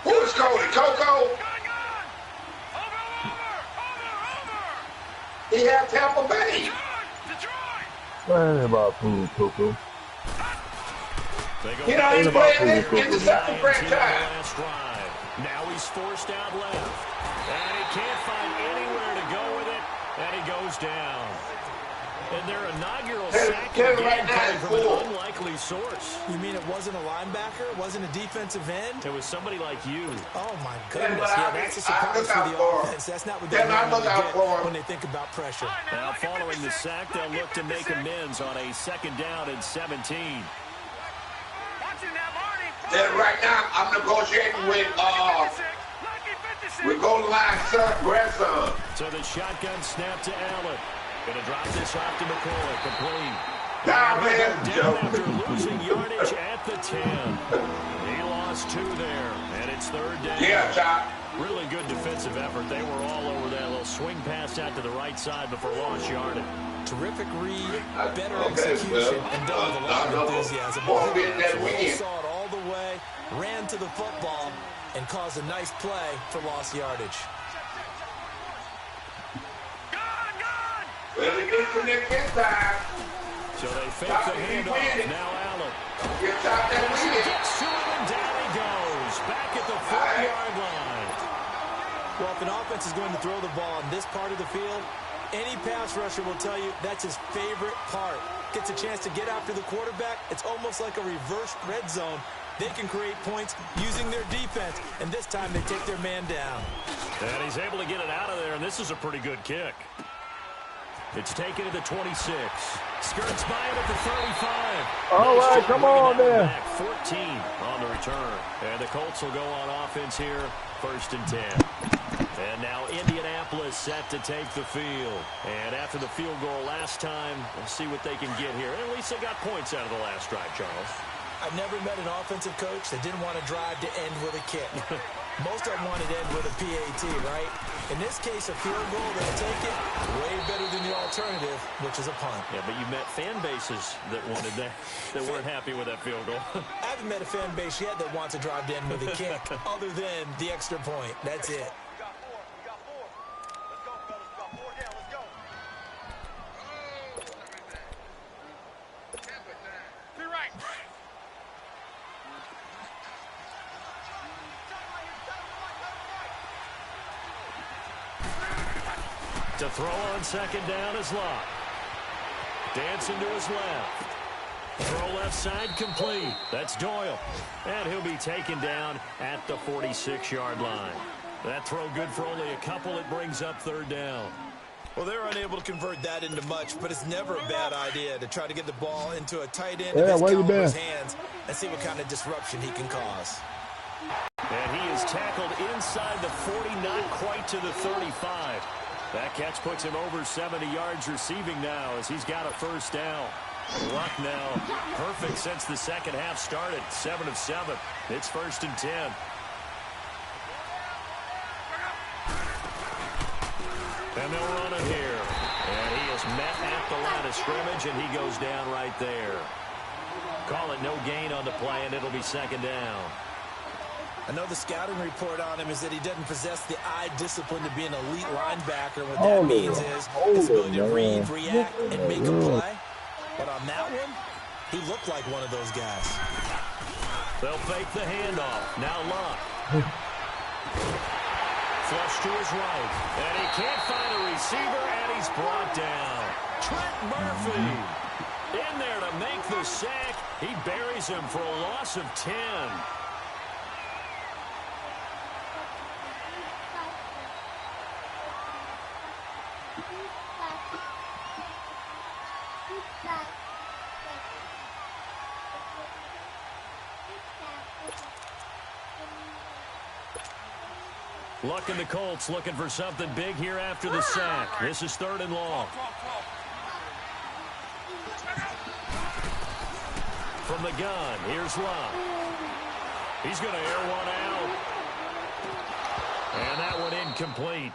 Speaker 2: Who's Cody? Coco? He had Tampa Bay.
Speaker 4: Man, about food, Coco.
Speaker 2: He ain't playing in the second franchise.
Speaker 1: Now he's forced out left. And he can't find anywhere to go with it. And he goes down. And their inaugural sack again coming from an unlikely source.
Speaker 3: You mean it wasn't a linebacker? It wasn't a defensive end?
Speaker 1: It was somebody like you.
Speaker 3: Oh, my goodness. Yeah, that's a surprise for the offense. That's not what they normally get when they think about pressure.
Speaker 1: Now, following the sack, they'll look to make amends on a 2nd down and 17.
Speaker 2: Then right now, I'm negotiating with Goldenlion86 grandson.
Speaker 1: So the shotgun snap to Allen. Going to drop this off to McCoy. Complete.
Speaker 2: Down
Speaker 1: after losing yardage at the 10. He lost 2 there, and it's 3rd down.
Speaker 2: Yeah, Chop.
Speaker 1: Really good defensive effort. They were all over that little swing pass out to the right side before lost yardage.
Speaker 3: Terrific read, better execution, and done with a lot of enthusiasm. They saw it all the way, ran to the football, and cause a nice play for lost yardage.
Speaker 2: Well, it gets in there this time.
Speaker 1: So they fake the handoff. Now Allen.
Speaker 2: Gets out there with it.
Speaker 1: Gets to him, and down he goes. Back at the 4-yard line.
Speaker 3: Well, if an offense is going to throw the ball on this part of the field, any pass rusher will tell you that's his favorite part. Gets a chance to get after the quarterback. It's almost like a reverse red zone. They can create points using their defense, and this time they take their man down.
Speaker 1: And he's able to get it out of there, and this is a pretty good kick. It's taken to the 26. Skirts by him at the 35.
Speaker 4: All right, come on there.
Speaker 1: 14 on the return. And the Colts will go on offense here, 1st and 10. And now Indianapolis set to take the field. And after the field goal last time, we'll see what they can get here. At least they got points out of the last drive, Charles.
Speaker 3: I've never met an offensive coach that didn't want to drive to end with a kick. Most of them wanted to end with a PAT, right? In this case, a field goal, they'll take it way better than the alternative, which is a punt.
Speaker 1: Yeah, but you met fan bases that wanted that, that weren't happy with that field goal.
Speaker 3: I haven't met a fan base yet that wants to drive to end with a kick, other than the extra point. That's it.
Speaker 1: To throw on 2nd down is Locke. Dancing to his left. Throw left side complete. That's Doyle. And he'll be taken down at the 46-yard line. That throw good for only a couple. It brings up 3rd down.
Speaker 3: Well, they're unable to convert that into much, but it's never a bad idea to try to get the ball into a tight end of his caliber's hands and see what kind of disruption he can cause.
Speaker 1: And he is tackled inside the 40, not quite to the 35. That catch puts him over 70 yards receiving now as he's got a 1st down. Luck now perfect since the second half started. 7 of 7. It's 1st and 10. And they'll run it here. And he is met at the line of scrimmage, and he goes down right there. Call it no gain on the play, and it'll be 2nd down.
Speaker 3: I know the scouting report on him is that he doesn't possess the eye discipline to be an elite linebacker. What that means is his ability to read, react, and make a play. But on that one, he looked like one of those guys.
Speaker 1: They'll fake the handoff. Now Locke. Flush to his right. And he can't find a receiver, and he's brought down. Trent Murphy in there to make the sack. He buries him for a loss of 10. Luck and the Colts looking for something big here after the sack. This is 3rd and long. From the gun, here's Luck. He's going to air one out. And that one incomplete.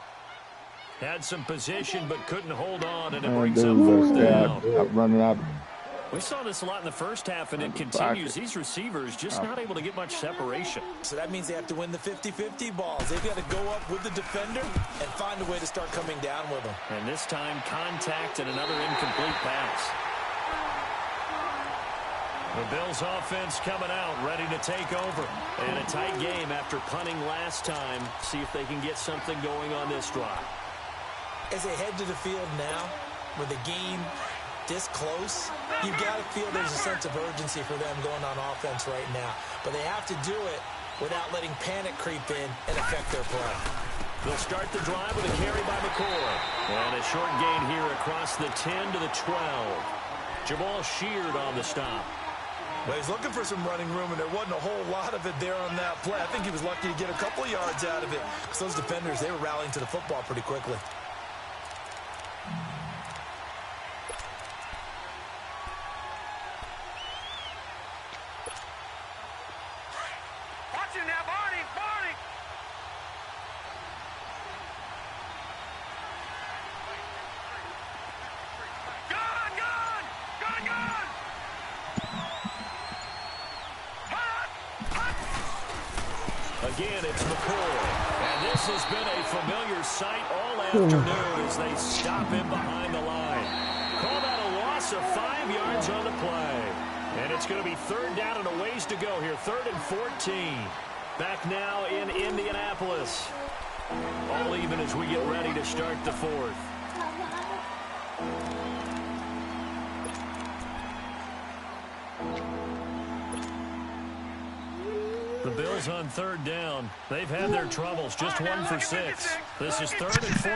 Speaker 1: Had some position but couldn't hold on, and it brings up 4th down.
Speaker 4: Running out.
Speaker 1: We saw this a lot in the first half, and it continues. These receivers just not able to get much separation.
Speaker 3: So that means they have to win the 50-50 balls. They've got to go up with the defender and find a way to start coming down with them.
Speaker 1: And this time, contact and another incomplete pass. The Bills offense coming out, ready to take over. And a tight game after punting last time. See if they can get something going on this drive.
Speaker 3: As they head to the field now, with the game this close, you've got to feel there's a sense of urgency for them going on offense right now. But they have to do it without letting panic creep in and affect their play.
Speaker 1: They'll start the drive with a carry by McCoy. And a short gain here across the 10 to the 12. Jamal Sheard on the stop.
Speaker 3: Well, he's looking for some running room, and there wasn't a whole lot of it there on that play. I think he was lucky to get a couple yards out of it, because those defenders, they were rallying to the football pretty quickly.
Speaker 8: Watch him now, Barney! Barney! Gun! Gun! Gun! Gun!
Speaker 1: Again, it's McCoy. And this has been a familiar sight all afternoon as they stop him behind the line. Call that a loss of 5 yards on the play. And it's going to be third down and a ways to go here. 3rd and 14. Back now in Indianapolis. All even as we get ready to start the 4th. The Bills on 3rd down. They've had their troubles. Just 1 for 6. This is 3rd and 14.
Speaker 8: All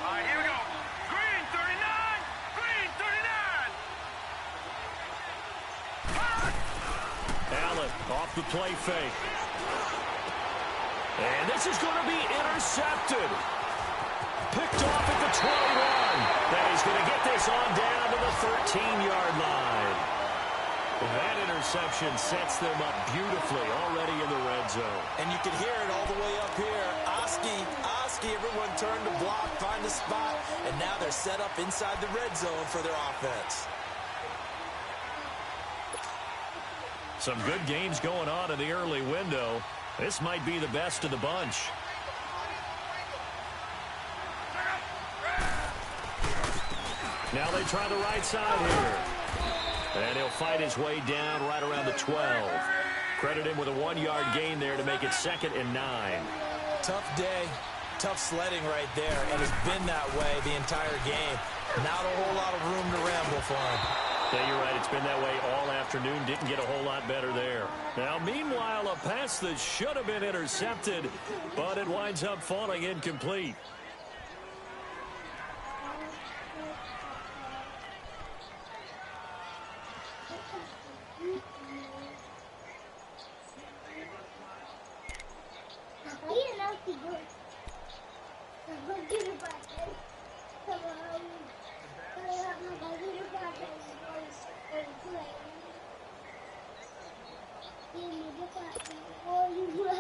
Speaker 8: right, here we go. Green 39. Green 39.
Speaker 1: Allen off the play fake. And this is going to be intercepted. Picked off at the 21. That he's going to get this on down to the 13-yard line. That interception sets them up beautifully already in the red zone.
Speaker 3: And you can hear it all the way up here. Oski, everyone turned to block, find a spot, and now they're set up inside the red zone for their offense.
Speaker 1: Some good games going on in the early window. This might be the best of the bunch. Now they try the right side here. And he'll fight his way down right around the 12. Credit him with a 1-yard gain there to make it 2nd and 9.
Speaker 3: Tough day, tough sledding right there, and it's been that way the entire game. Not a whole lot of room to ramble for him.
Speaker 1: Yeah, you're right. It's been that way all afternoon. Didn't get a whole lot better there. Now, meanwhile, a pass that should have been intercepted, but it winds up falling incomplete.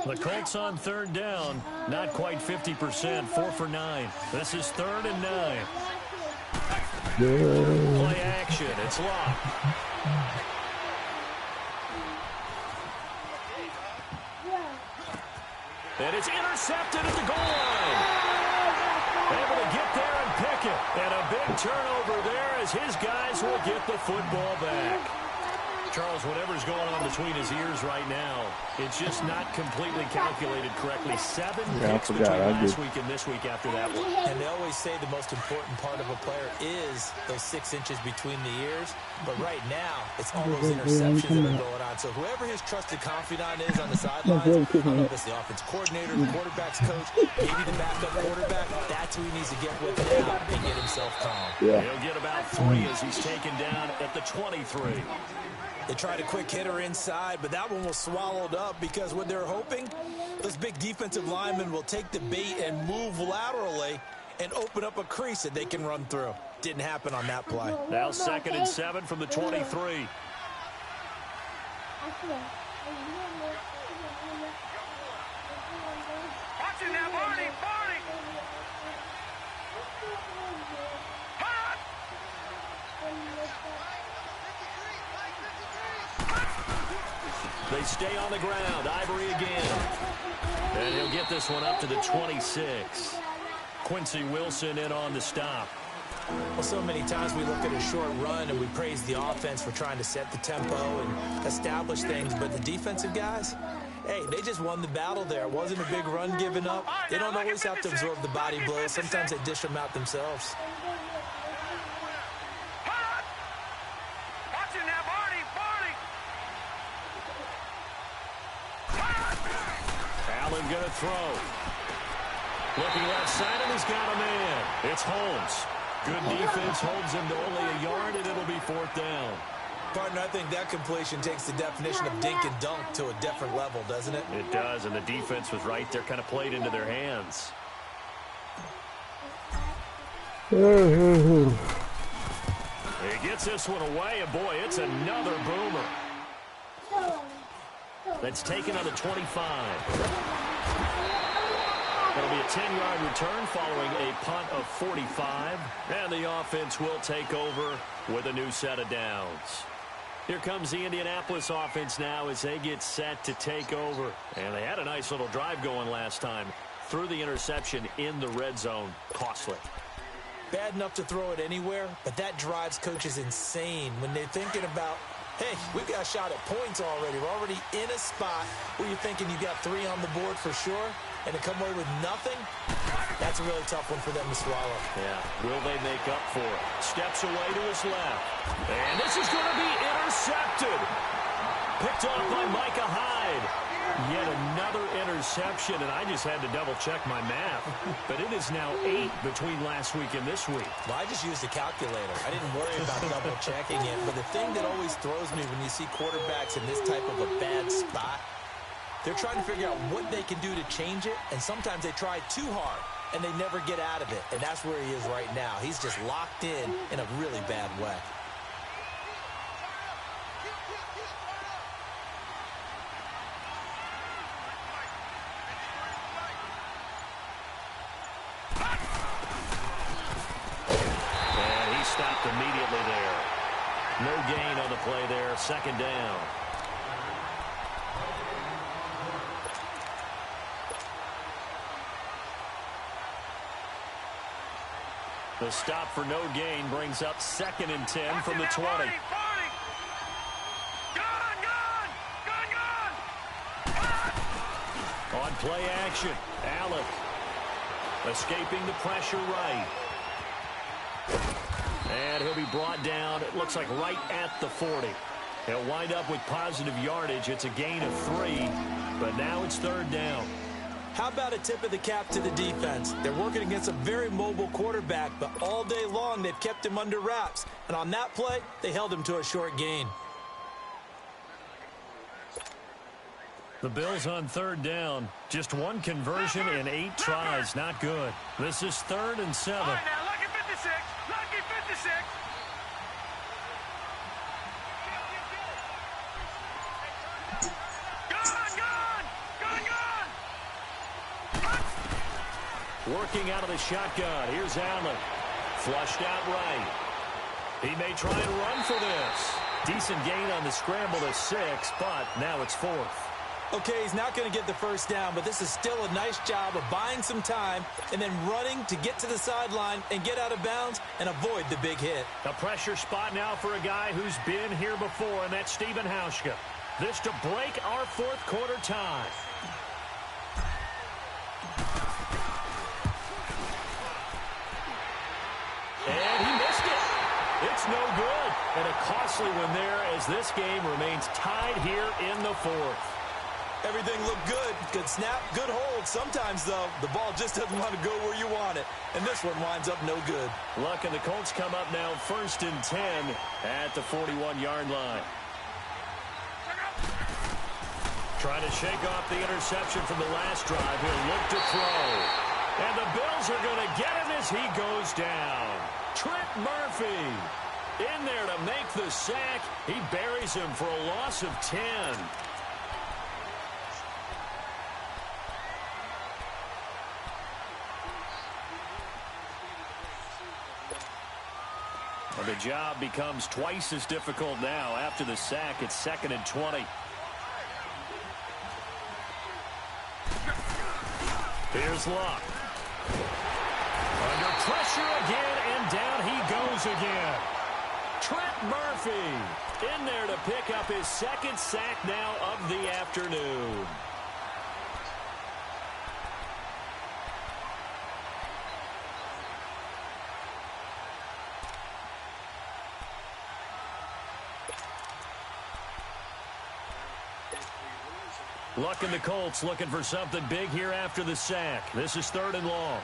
Speaker 1: The Colts on 3rd down, not quite 50%, 4 for 9. This is 3rd and 9. Play action, it's locked. And it's intercepted at the goal line. Able to get there and pick it. And a big turnover there as his guys will get the football back. Charles, whatever's going on between his ears right now, it's just not completely calculated correctly. 7 picks between last week and this week after that one.
Speaker 3: And they always say the most important part of a player is those 6 inches between the ears. But right now, it's all those interceptions that are going on. So whoever his trusted confidant is on the sidelines, I don't know if it's the offense coordinator, the quarterback's coach, maybe the backup quarterback, that's who he needs to get with now and get himself calm.
Speaker 1: Yeah. He'll get about 3 as he's taken down at the 23.
Speaker 3: They tried a quick hitter inside, but that one was swallowed up because what they're hoping, those big defensive linemen will take the bait and move laterally and open up a crease that they can run through. Didn't happen on that play.
Speaker 1: Now 2nd and 7 from the 23.
Speaker 8: Watching now, Barney.
Speaker 1: They stay on the ground. Ivory again. And he'll get this one up to the 26. Quincy Wilson in on the stop.
Speaker 3: Well, so many times we look at a short run and we praise the offense for trying to set the tempo and establish things, but the defensive guys, hey, they just won the battle there. It wasn't a big run given up. They don't always have to absorb the body blows. Sometimes they dish them out themselves.
Speaker 1: Allen gonna throw. Looking left side, and he's got a man. It's Holmes. Good defense holds him to only a yard, and it'll be 4th down.
Speaker 3: Partner, I think that completion takes the definition of dink and dunk to a different level, doesn't it?
Speaker 1: It does, and the defense was right there, kind of played into their hands. He gets this one away, and boy, it's another boomer. That's taken on the 25. It'll be a 10-yard return following a punt of 45. And the offense will take over with a new set of downs. Here comes the Indianapolis offense now as they get set to take over. And they had a nice little drive going last time. Threw the interception in the red zone. Costly.
Speaker 3: Bad enough to throw it anywhere, but that drives coaches insane when they're thinking about, hey, we've got a shot at points already. We're already in a spot where you're thinking you got 3 on the board for sure, and to come away with nothing, that's a really tough one for them to swallow.
Speaker 1: Yeah, will they make up for it? Steps away to his left. And this is going to be intercepted. Picked off by Micah Hyde. Yet another interception, and I just had to double-check my math. But it is now 8 between last week and this week.
Speaker 3: Well, I just used a calculator. I didn't worry about double-checking it. But the thing that always throws me when you see quarterbacks in this type of a bad spot, they're trying to figure out what they can do to change it, and sometimes they try too hard, and they never get out of it. And that's where he is right now. He's just locked in a really bad way.
Speaker 1: Stopped immediately there. No gain on the play there. Second down. The stop for no gain brings up 2nd and 10 from the 20. On play action, Allen escaping the pressure right. And he'll be brought down, it looks like right at the 40. He'll wind up with positive yardage. It's a gain of 3, but now it's 3rd down.
Speaker 3: How about a tip of the cap to the defense? They're working against a very mobile quarterback, but all day long they've kept him under wraps. And on that play, they held him to a short gain.
Speaker 1: The Bills on 3rd down. Just 1 conversion in 8 tries. Not good. This is 3rd and 7.
Speaker 8: All right, now, lucky 56. Lucky 56.
Speaker 1: Working out of the shotgun. Here's Allen. Flushed out right. He may try and run for this. Decent gain on the scramble to 6, but now it's 4th.
Speaker 3: Okay, he's not going to get the first down, but this is still a nice job of buying some time and then running to get to the sideline and get out of bounds and avoid the big hit.
Speaker 1: A pressure spot now for a guy who's been here before, and that's Stephen Hauschka. This to break our 4th quarter tie. And he missed it. It's no good. And a costly one there as this game remains tied here in the 4th.
Speaker 3: Everything looked good. Good snap, good hold. Sometimes, though, the ball just doesn't want to go where you want it. And this one winds up no good.
Speaker 1: Luck and the Colts come up now 1st and 10 at the 41-yard line. Trying to shake off the interception from the last drive. He'll look to throw. And the Bills are going to get him as he goes down. Trent Murphy in there to make the sack. He buries him for a loss of 10. And the job becomes twice as difficult now after the sack. It's 2nd and 20. Here's Luck. Under pressure again, and down he goes again. Trent Murphy in there to pick up his 2nd sack now of the afternoon. Luck and the Colts looking for something big here after the sack. This is 3rd and long.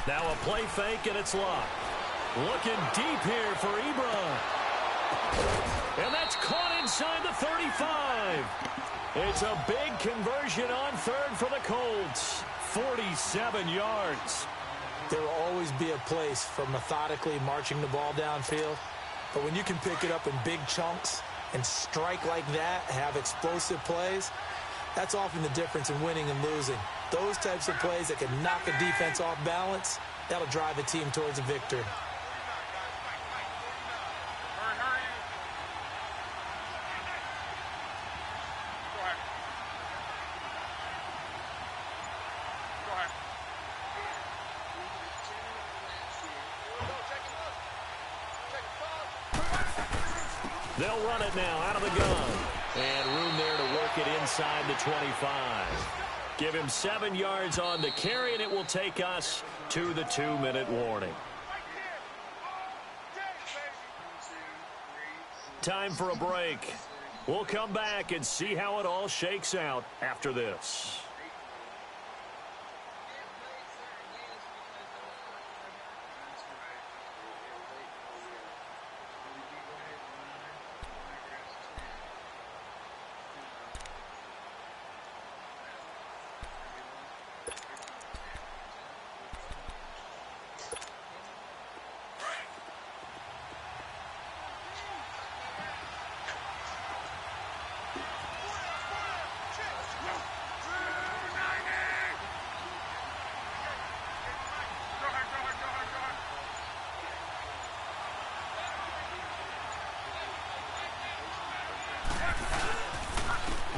Speaker 1: Now a play fake, and it's Luck. Looking deep here for Ebron. And that's caught inside the 35. It's a big conversion on 3rd for the Colts. 47 yards.
Speaker 3: There will always be a place for methodically marching the ball downfield. But when you can pick it up in big chunks and strike like that, have explosive plays, that's often the difference in winning and losing. Those types of plays that can knock a defense off balance, that'll drive a team towards a victory.
Speaker 1: They'll run it now out of the gun. And room there to work it inside the 25. Give him 7 yards on the carry, and it will take us to the 2-minute warning. Time for a break. We'll come back and see how it all shakes out after this.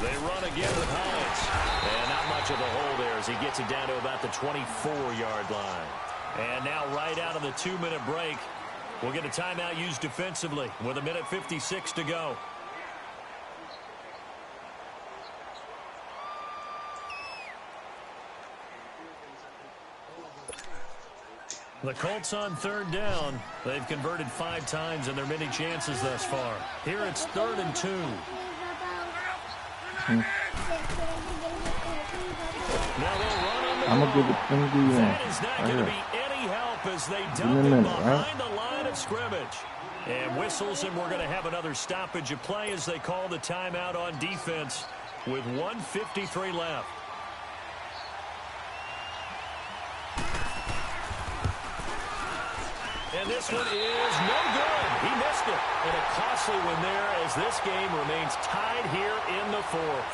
Speaker 1: They run again with Hines. And not much of a hole there as he gets it down to about the 24-yard line. And now right out of the 2-minute break, we'll get a timeout used defensively with 1:56 to go. The Colts on 3rd down. They've converted 5 times in their many chances thus far. Here it's 3rd and 2.
Speaker 6: I'm gonna give it
Speaker 1: that is not going to be any help as they dump it behind the line of scrimmage. And whistles, and we're going to have another stoppage of play as they call the timeout on defense with 1:53 left. And this one is no good. He missed it. And a costly one there as this game remains tied here in the 4th.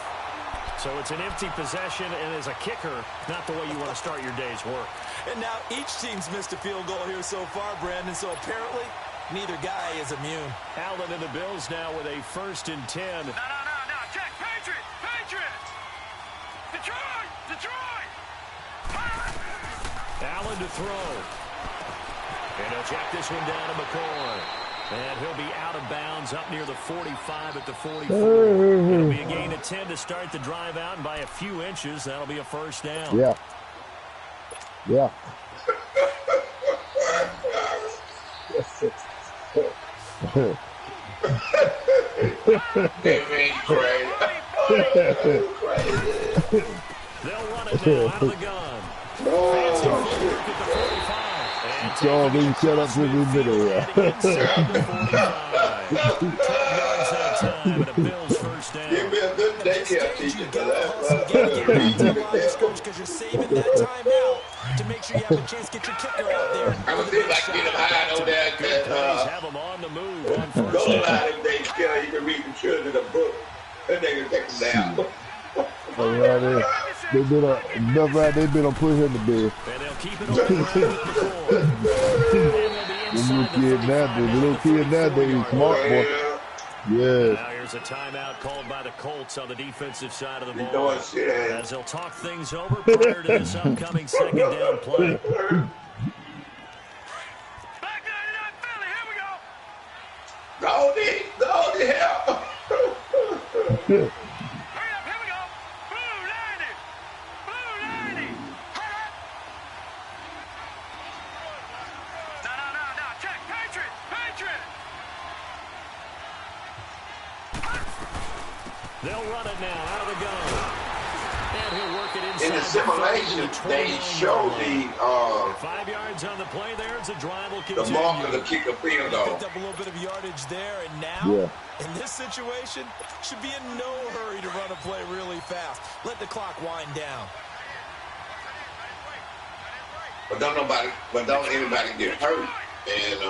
Speaker 1: So it's an empty possession, and as a kicker, not the way you want to start your day's work.
Speaker 3: And now each team's missed a field goal here so far, Brandon, so apparently neither guy is immune.
Speaker 1: Allen and the Bills now with a 1st and 10.
Speaker 8: No. Check. Patriots. Detroit.
Speaker 1: Allen to throw. And he'll check this one down to McCoy. And he'll be out of bounds up near the 45 at the 44. It'll be a gain of 10 to start the drive out, and by a few inches, that'll be a 1st down.
Speaker 4: Yeah.
Speaker 1: They'll run it now out of the gun. Fancy footwork at the 45.
Speaker 4: So we shut up in the middle.
Speaker 1: Yeah. 12 yards that time, and a Bills 1st down.
Speaker 2: Give me a good daycare teacher for that.
Speaker 3: Because you're saving that time out to make sure you have a chance to get your kicker out there.
Speaker 2: I'm going to see if I can get him high on that.
Speaker 1: Have him on the move on 1st
Speaker 2: Goldenlion86 daycare. You can read the children a book. And they can take them down.
Speaker 4: They've been on put him to bed.
Speaker 1: And they'll keep it on the
Speaker 4: little kid nowadays, smart boy. Yeah.
Speaker 1: Now here's a timeout called by the Colts on the defensive side of the ball. As they'll talk things over prior to this upcoming 2nd down play.
Speaker 8: Back 99 Philly. Here we go.
Speaker 2: Go the hell.
Speaker 1: They'll run it now out of the gun. And he'll work it inside.
Speaker 2: In the simulation, they show the
Speaker 1: 5 yards on the play there as the drive will continue.
Speaker 2: The mark of the kicker field goal.
Speaker 3: Picked up a little bit of yardage there, and now, in this situation, should be in no hurry to run a play really fast. Let the clock wind down.
Speaker 2: But don't anybody get hurt. And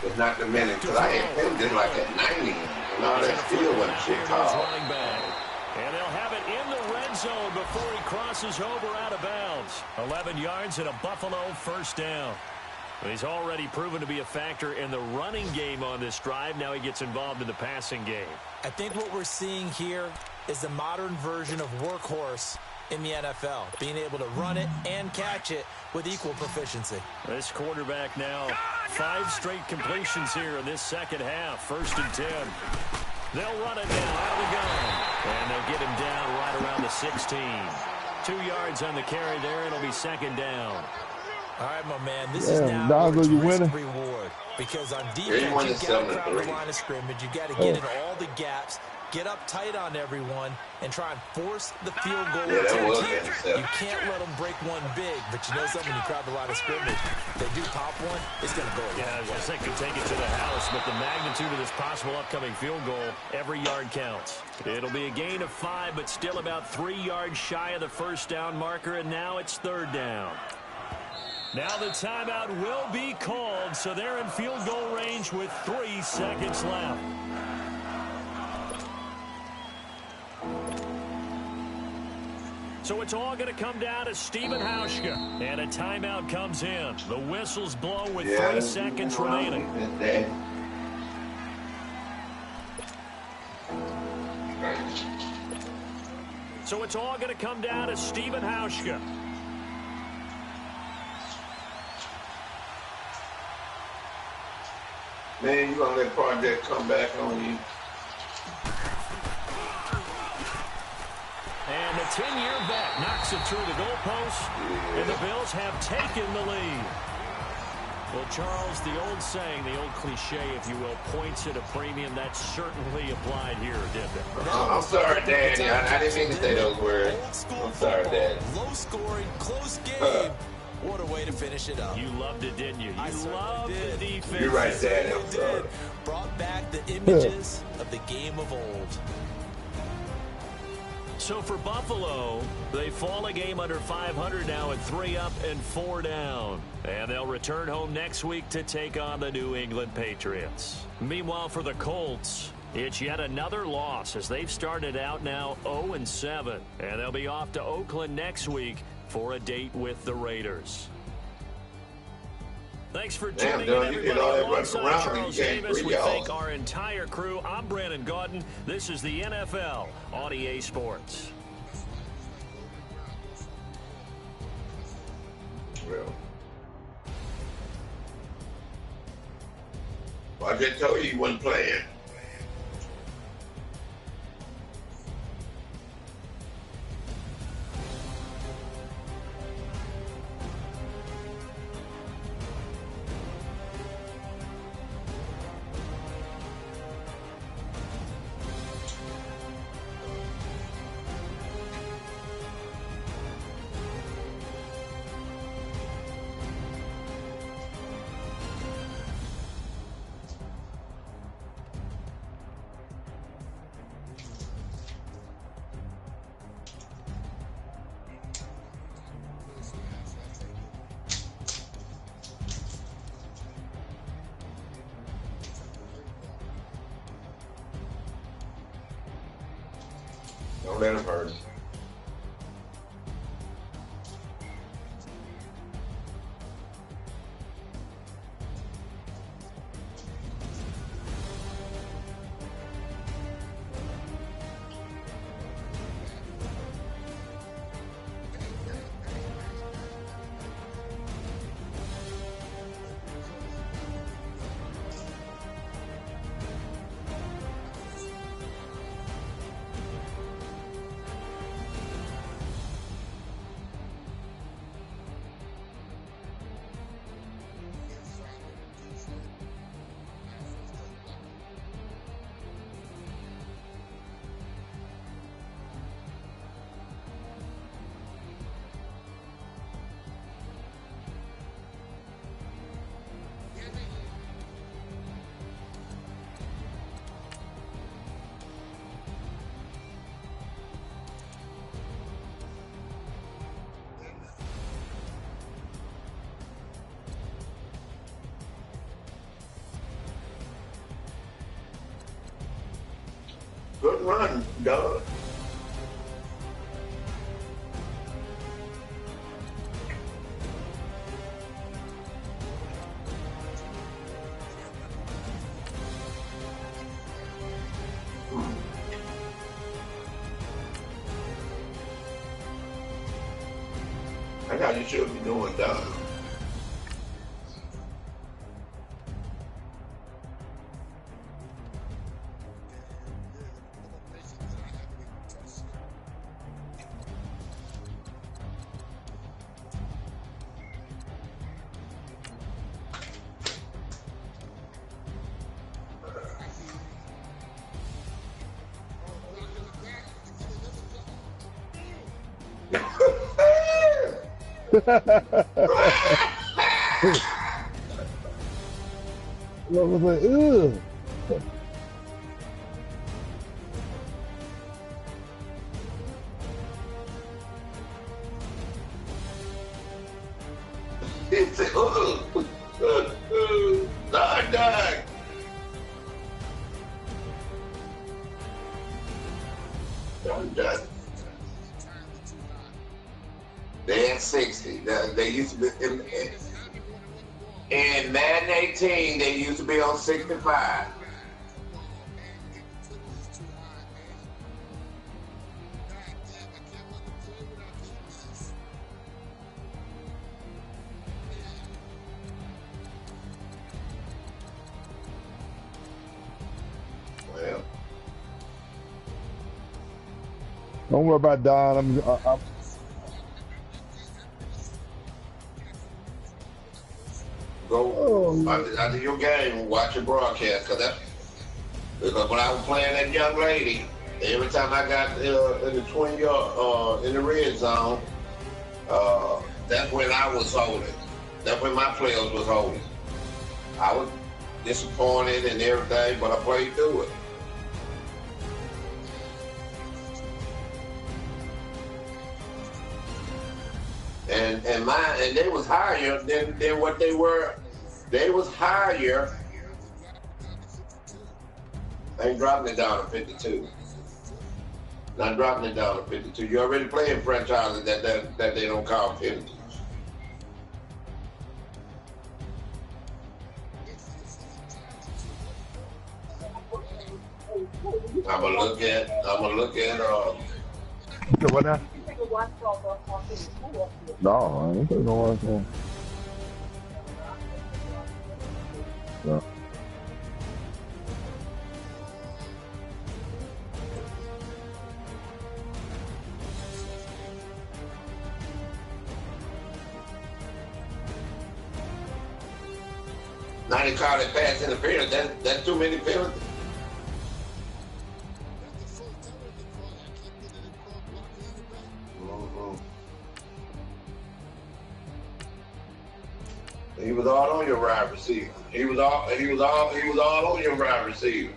Speaker 2: it's not the minute, because I had pinned it like at 90. And all that still wasn't shit tall.
Speaker 1: And they'll have it in the red zone before he crosses over out of bounds. 11 yards and a Buffalo 1st down. He's already proven to be a factor in the running game on this drive. Now he gets involved in the passing game.
Speaker 3: I think what we're seeing here is the modern version of workhorse in the NFL, being able to run it and catch it with equal proficiency.
Speaker 1: This quarterback now 5 straight completions here in this second half. 1st and 10. They'll run it now out of the gun. And they'll get him down right around the 16. 2 yards on the carry there. It'll be 2nd down.
Speaker 3: All right, my man, this is now risk reward. Because on defense, you've got to crowd the line of scrimmage. You've got to get in all the gaps, get up tight on everyone, and try and force the field goal to your team. You can't let them break one big, but you know something, when you crowd the line of scrimmage, if they do pop one, it's going to go.
Speaker 1: Yeah, I was going to say, could take it to the house, but the magnitude of this possible upcoming field goal, every yard counts. It'll be a gain of 5, but still about 3 yards shy of the 1st down marker, and now it's 3rd down. Now the timeout will be called, so they're in field goal range with 3 seconds left. So it's all going to come down to Stephen Hauschka, and a timeout comes in. The whistles blow with 3 seconds remaining. So it's all going to come down to Stephen Hauschka.
Speaker 2: Man, you gonna let Project come back on you.
Speaker 1: And the 10-year vet knocks it through the goalpost, and the Bills have taken the lead. Well, Charles, the old saying, the old cliche, if you will, points at a premium, that certainly applied here, didn't it?
Speaker 2: I'm sorry, Danny. I didn't mean to say those words. I'm sorry, Dad.
Speaker 3: Low scoring, close game. What a way to finish it up.
Speaker 1: You loved it, didn't you? You loved the defense.
Speaker 2: You're right, Dad. I'm sorry.
Speaker 3: Brought back the images of the game of old.
Speaker 1: So for Buffalo, they fall a game under 500 now at 3 up and 4 down. And they'll return home next week to take on the New England Patriots. Meanwhile, for the Colts, it's yet another loss as they've started out now 0-7. And they'll be off to Oakland next week for a date with the Raiders. Thanks for tuning in, everybody. Alongside Charles Davis, we thank our entire crew. I'm Brandon Gaudin. This is the NFL on EA Sports.
Speaker 2: Well, I just told you he wasn't playing. Don't let him hurt. Good run, Doug. That's how you should be doing, Don.
Speaker 4: I was like, ugh.
Speaker 2: It's ugh. Dog. They had 60. They used to be in Madden 18. They used to be on 65. Well,
Speaker 4: Don't worry about Don. I'm
Speaker 2: go after your game and watch your broadcast, because when I was playing that young lady, every time I got in the 20-yard in the red zone, that's when I was holding. That's when my players was holding. I was disappointed and everything, but I played through it. And they was higher than what they were. They was higher. I ain't dropping it down to 52. Not dropping it down to 52. You already playing franchises that they don't call 50. I'm gonna look at
Speaker 4: what now? No, I ain't taking no one for. No.
Speaker 2: Now they call it pass interference. That's too many penalties. He was all on your wide receiver. He was all on your wide receiver.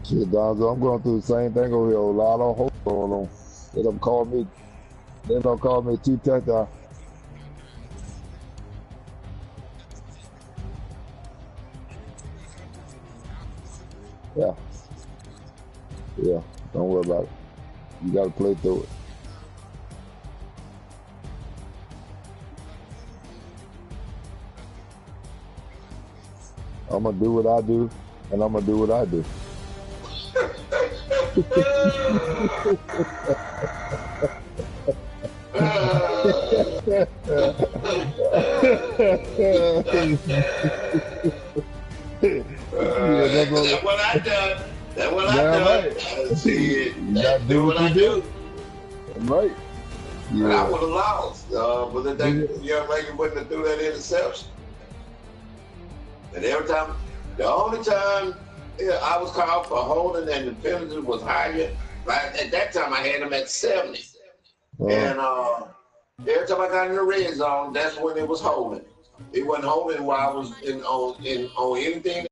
Speaker 4: Shit, Donzo, I'm going through the same thing over here. A lot of hope going on. They don't call me 2 touchdowns. Yeah. Yeah. Don't worry about it. You got to play through it. I'm going to do what I do, and I'm going to do what I do.
Speaker 2: That's what I done. That's what I done. See, do what I do.
Speaker 4: Right.
Speaker 2: Yeah. I would have lost, but the young lady wouldn't have threw that interception. And every time, the only time Yeah, I was called for holding, and the penalty was higher. Like at that time, I had him at 70. And every time I got in the red zone, that's when it was holding. It wasn't holding while I was on anything